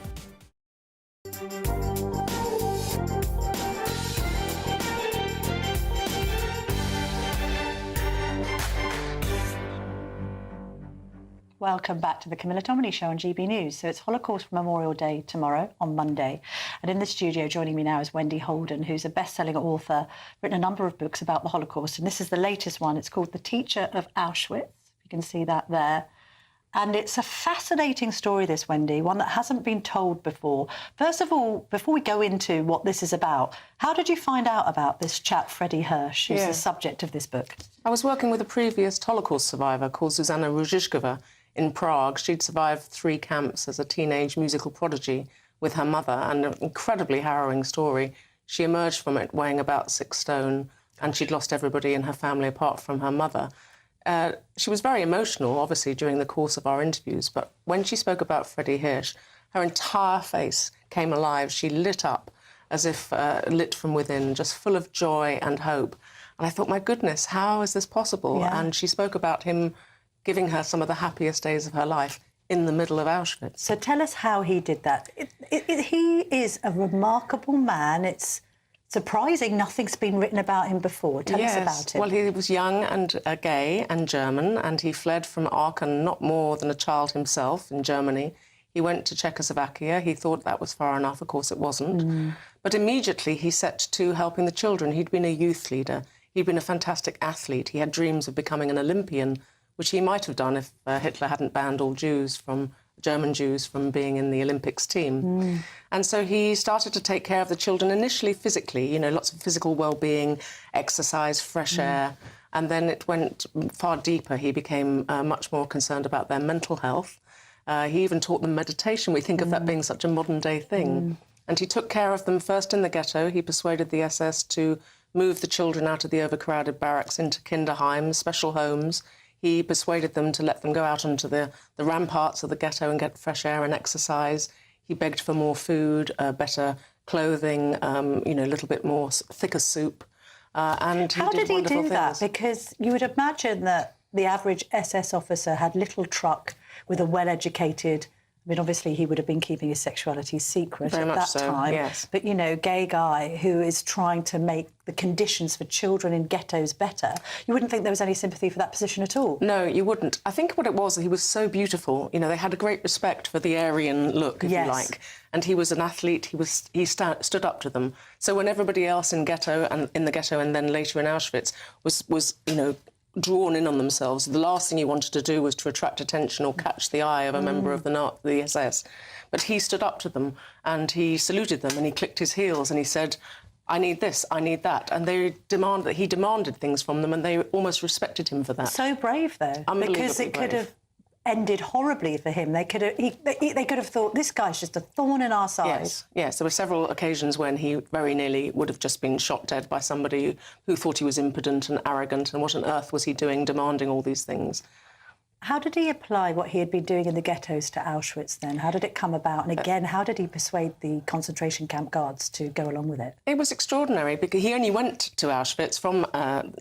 Welcome back to the Camilla Tominey Show on GB News. So it's Holocaust Memorial Day tomorrow, on Monday. And in the studio joining me now is Wendy Holden, who's a best-selling author, written a number of books about the Holocaust. And this is the latest one. It's called The Teacher of Auschwitz. You can see that there. And it's a fascinating story, this, Wendy, one that hasn't been told before. First of all, before we go into what this is about, how did you find out about this chap, Freddie Hirsch, who's the subject of this book? I was working with a previous Holocaust survivor called Zuzana Ruzicova in Prague. She'd survived 3 camps as a teenage musical prodigy with her mother, and an incredibly harrowing story. She emerged from it weighing about 6 stone, and she'd lost everybody in her family apart from her mother. She was very emotional, obviously, during the course of our interviews, but when she spoke about Freddie Hirsch, her entire face came alive. She lit up as if lit from within, just full of joy and hope. And I thought, my goodness, how is this possible? Yeah. And she spoke about him giving her some of the happiest days of her life in the middle of Auschwitz. So tell us how he did that. He is a remarkable man. It's surprising nothing's been written about him before. Tell us about it. Well, he was young and gay and German, and he fled from Aachen, not more than a child himself, in Germany. He went to Czechoslovakia. He thought that was far enough. Of course, it wasn't. But immediately he set to helping the children. He'd been a youth leader. He'd been a fantastic athlete. He had dreams of becoming an Olympian, which he might have done if Hitler hadn't banned all German Jews from being in the Olympics team. And so he started to take care of the children, initially physically, you know, lots of physical well-being, exercise, fresh air, and then it went far deeper. He became much more concerned about their mental health. He even taught them meditation. We think of that being such a modern-day thing. And he took care of them first in the ghetto. He persuaded the SS to move the children out of the overcrowded barracks into Kinderheims, special homes. He persuaded them to let them go out onto the ramparts of the ghetto and get fresh air and exercise. He begged for more food, better clothing, you know, a little bit more thicker soup. And how did he do that? Because you would imagine that the average SS officer had little truck with a well-educated... I mean, obviously, he would have been keeping his sexuality secret at that time. Yes. But, you know, gay guy who is trying to make the conditions for children in ghettos better, you wouldn't think there was any sympathy for that position at all. No, you wouldn't. I think what it was, he was so beautiful. You know, they had a great respect for the Aryan look, if you like. And he was an athlete. He stood up to them. So when everybody else in the ghetto and then later in Auschwitz was you know, drawn in on themselves, the last thing he wanted to do was to attract attention or catch the eye of a member of the SS. But he stood up to them and he saluted them and he clicked his heels and he said, I need this, I need that. And he demanded things from them and they almost respected him for that. So brave, though, because it could have ended horribly for him. They could have thought, this guy's just a thorn in our side. Yes, there were several occasions when he very nearly would have just been shot dead by somebody who thought he was impotent and arrogant, and what on earth was he doing demanding all these things? How did he apply what he had been doing in the ghettos to Auschwitz then? How did it come about? And again, how did he persuade the concentration camp guards to go along with it? It was extraordinary because he only went to Auschwitz from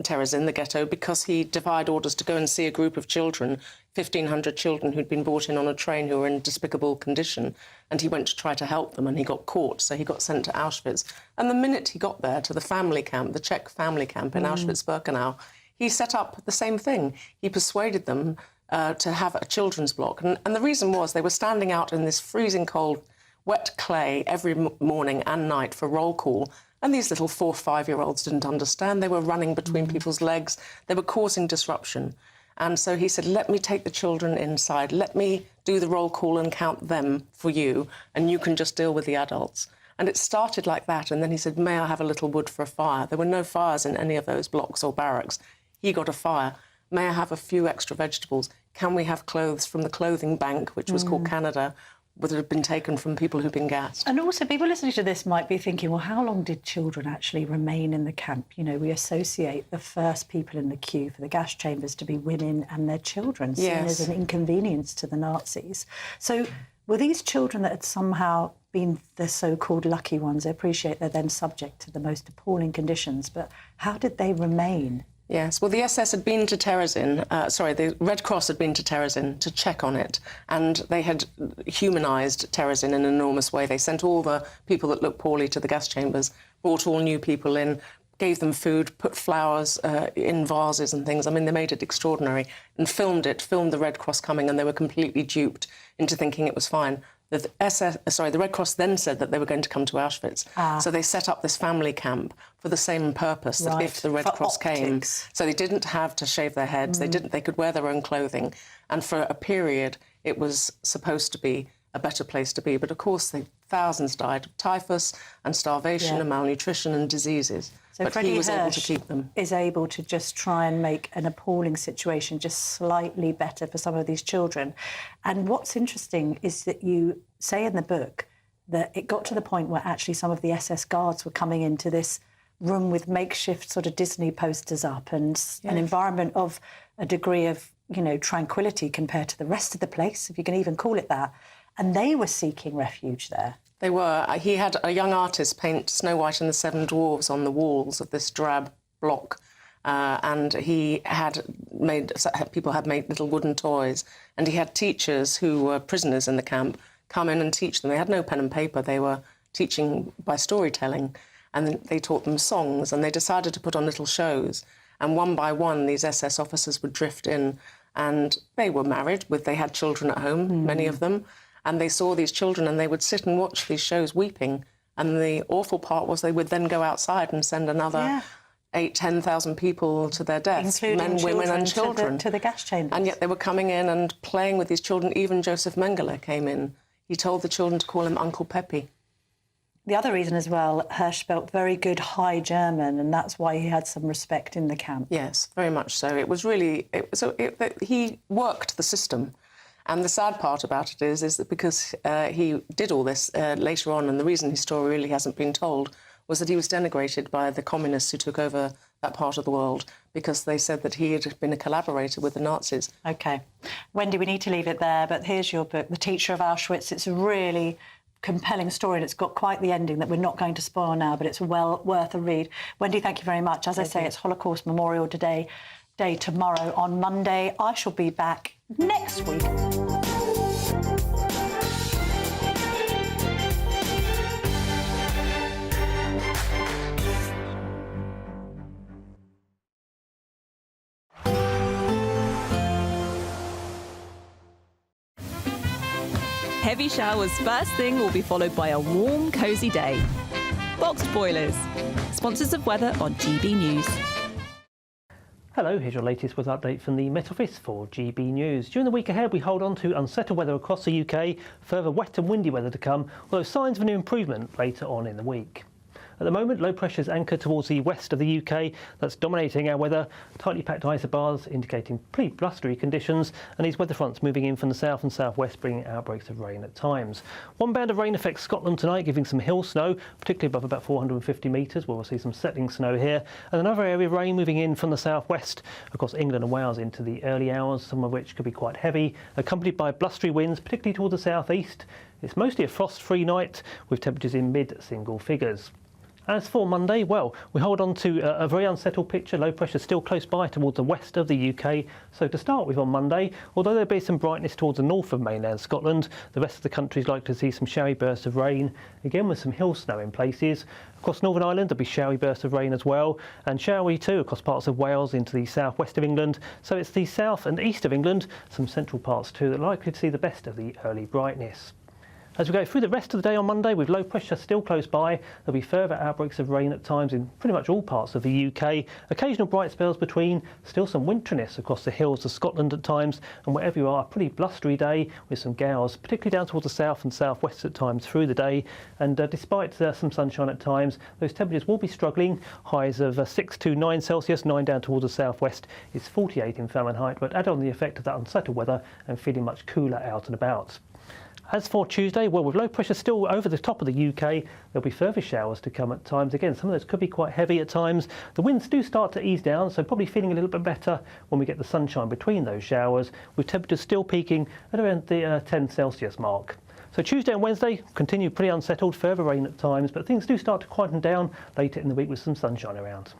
Terezin, the ghetto, because he defied orders to go and see a group of children, 1,500 children who'd been brought in on a train who were in despicable condition. And he went to try to help them and he got caught, so he got sent to Auschwitz. And the minute he got there to the family camp, the Czech family camp in Auschwitz-Birkenau, he set up the same thing. He persuaded them to have a children's block. And the reason was they were standing out in this freezing cold, wet clay every morning and night for roll call. And these little 4- or 5-year-olds didn't understand. They were running between people's legs. They were causing disruption. And so he said, let me take the children inside. Let me do the roll call and count them for you, and you can just deal with the adults. And it started like that. And then he said, may I have a little wood for a fire? There were no fires in any of those blocks or barracks. He got a fire. May I have a few extra vegetables? Can we have clothes from the clothing bank, which was called Canada, that had been taken from people who'd been gassed? And also, people listening to this might be thinking, well, how long did children actually remain in the camp? You know, we associate the first people in the queue for the gas chambers to be women and their children, seen as an inconvenience to the Nazis. So were these children that had somehow been the so-called lucky ones? I appreciate they're then subject to the most appalling conditions, but how did they remain? Yes, well, the SS had been to Terezin, the Red Cross had been to Terezin to check on it, and they had humanised Terezin in an enormous way. They sent all the people that looked poorly to the gas chambers, brought all new people in, gave them food, put flowers in vases and things. I mean, they made it extraordinary and filmed the Red Cross coming, and they were completely duped into thinking it was fine. The Red Cross then said that they were going to come to Auschwitz. So they set up this family camp for the same purpose, that if the Red Cross came. So they didn't have to shave their heads, they could wear their own clothing. And for a period, it was supposed to be a better place to be. But of course, thousands died of typhus and starvation and malnutrition and diseases. So but Freddie he was able Hirsch to keep them. is able to just try and make an appalling situation just slightly better for some of these children. And what's interesting is that you say in the book that it got to the point where actually some of the SS guards were coming into this room with makeshift sort of Disney posters up and an environment of a degree of, you know, tranquility compared to the rest of the place, if you can even call it that. And they were seeking refuge there. They were. He had a young artist paint Snow White and the Seven Dwarfs on the walls of this drab block. And people had made little wooden toys. And he had teachers who were prisoners in the camp come in and teach them. They had no pen and paper. They were teaching by storytelling. And then they taught them songs. And they decided to put on little shows. And one by one, these SS officers would drift in. And they were married. They had children at home, many of them. And they saw these children and they would sit and watch these shows weeping. And the awful part was they would then go outside and send another 8,000-10,000 people to their deaths, including men, women and children. To the gas chambers. And yet they were coming in and playing with these children. Even Joseph Mengele came in. He told the children to call him Uncle Pepe. The other reason as well, Hirsch spoke very good High German, and that's why he had some respect in the camp. Yes, very much so. It was really... he worked the system. And the sad part about it is that because he did all this later on, and the reason his story really hasn't been told, was that he was denigrated by the communists who took over that part of the world because they said that he had been a collaborator with the Nazis. OK. Wendy, we need to leave it there, but here's your book, The Teacher of Auschwitz. It's a really compelling story, and it's got quite the ending that we're not going to spoil now, but it's well worth a read. Wendy, thank you very much. As I say, it's Holocaust Memorial Day tomorrow. On Monday, I shall be back next week. Heavy showers first thing will be followed by a warm, cosy day. Boxed Boilers, sponsors of weather on GB News. Hello, here's your latest weather update from the Met Office for GB News. During the week ahead, we hold on to unsettled weather across the UK, further wet and windy weather to come, although signs of an improvement later on in the week. At the moment, low pressure is anchored towards the west of the UK. That's dominating our weather. Tightly packed isobars indicating pretty blustery conditions, and these weather fronts moving in from the south and southwest, bringing outbreaks of rain at times. One band of rain affects Scotland tonight, giving some hill snow, particularly above about 450 metres, where we'll see some settling snow here. And another area of rain moving in from the southwest across England and Wales into the early hours, some of which could be quite heavy, accompanied by blustery winds, particularly towards the southeast. It's mostly a frost-free night, with temperatures in mid-single figures. As for Monday, well, we hold on to a very unsettled picture. Low pressure still close by towards the west of the UK. So to start with on Monday, although there'll be some brightness towards the north of mainland Scotland, the rest of the country is likely to see some showery bursts of rain, again with some hill snow in places. Across Northern Ireland, there'll be showery bursts of rain as well, and showery too across parts of Wales into the southwest of England. So it's the south and east of England, some central parts too, that are likely to see the best of the early brightness. As we go through the rest of the day on Monday, with low pressure still close by, there'll be further outbreaks of rain at times in pretty much all parts of the UK. Occasional bright spells between, still some winteriness across the hills of Scotland at times, and wherever you are, a pretty blustery day with some gales, particularly down towards the south and southwest at times through the day. And despite some sunshine at times, those temperatures will be struggling. Highs of 6 to 9 Celsius, 9 down towards the southwest. It's 48 in Fahrenheit, but add on the effect of that unsettled weather and feeling much cooler out and about. As for Tuesday, well, with low pressure still over the top of the UK, there'll be further showers to come at times. Again, some of those could be quite heavy at times. The winds do start to ease down, so probably feeling a little bit better when we get the sunshine between those showers, with temperatures still peaking at around the 10 Celsius mark. So Tuesday and Wednesday continue pretty unsettled, further rain at times, but things do start to quieten down later in the week with some sunshine around.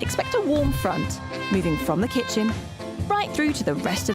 Expect a warm front, moving from the kitchen right through to the rest of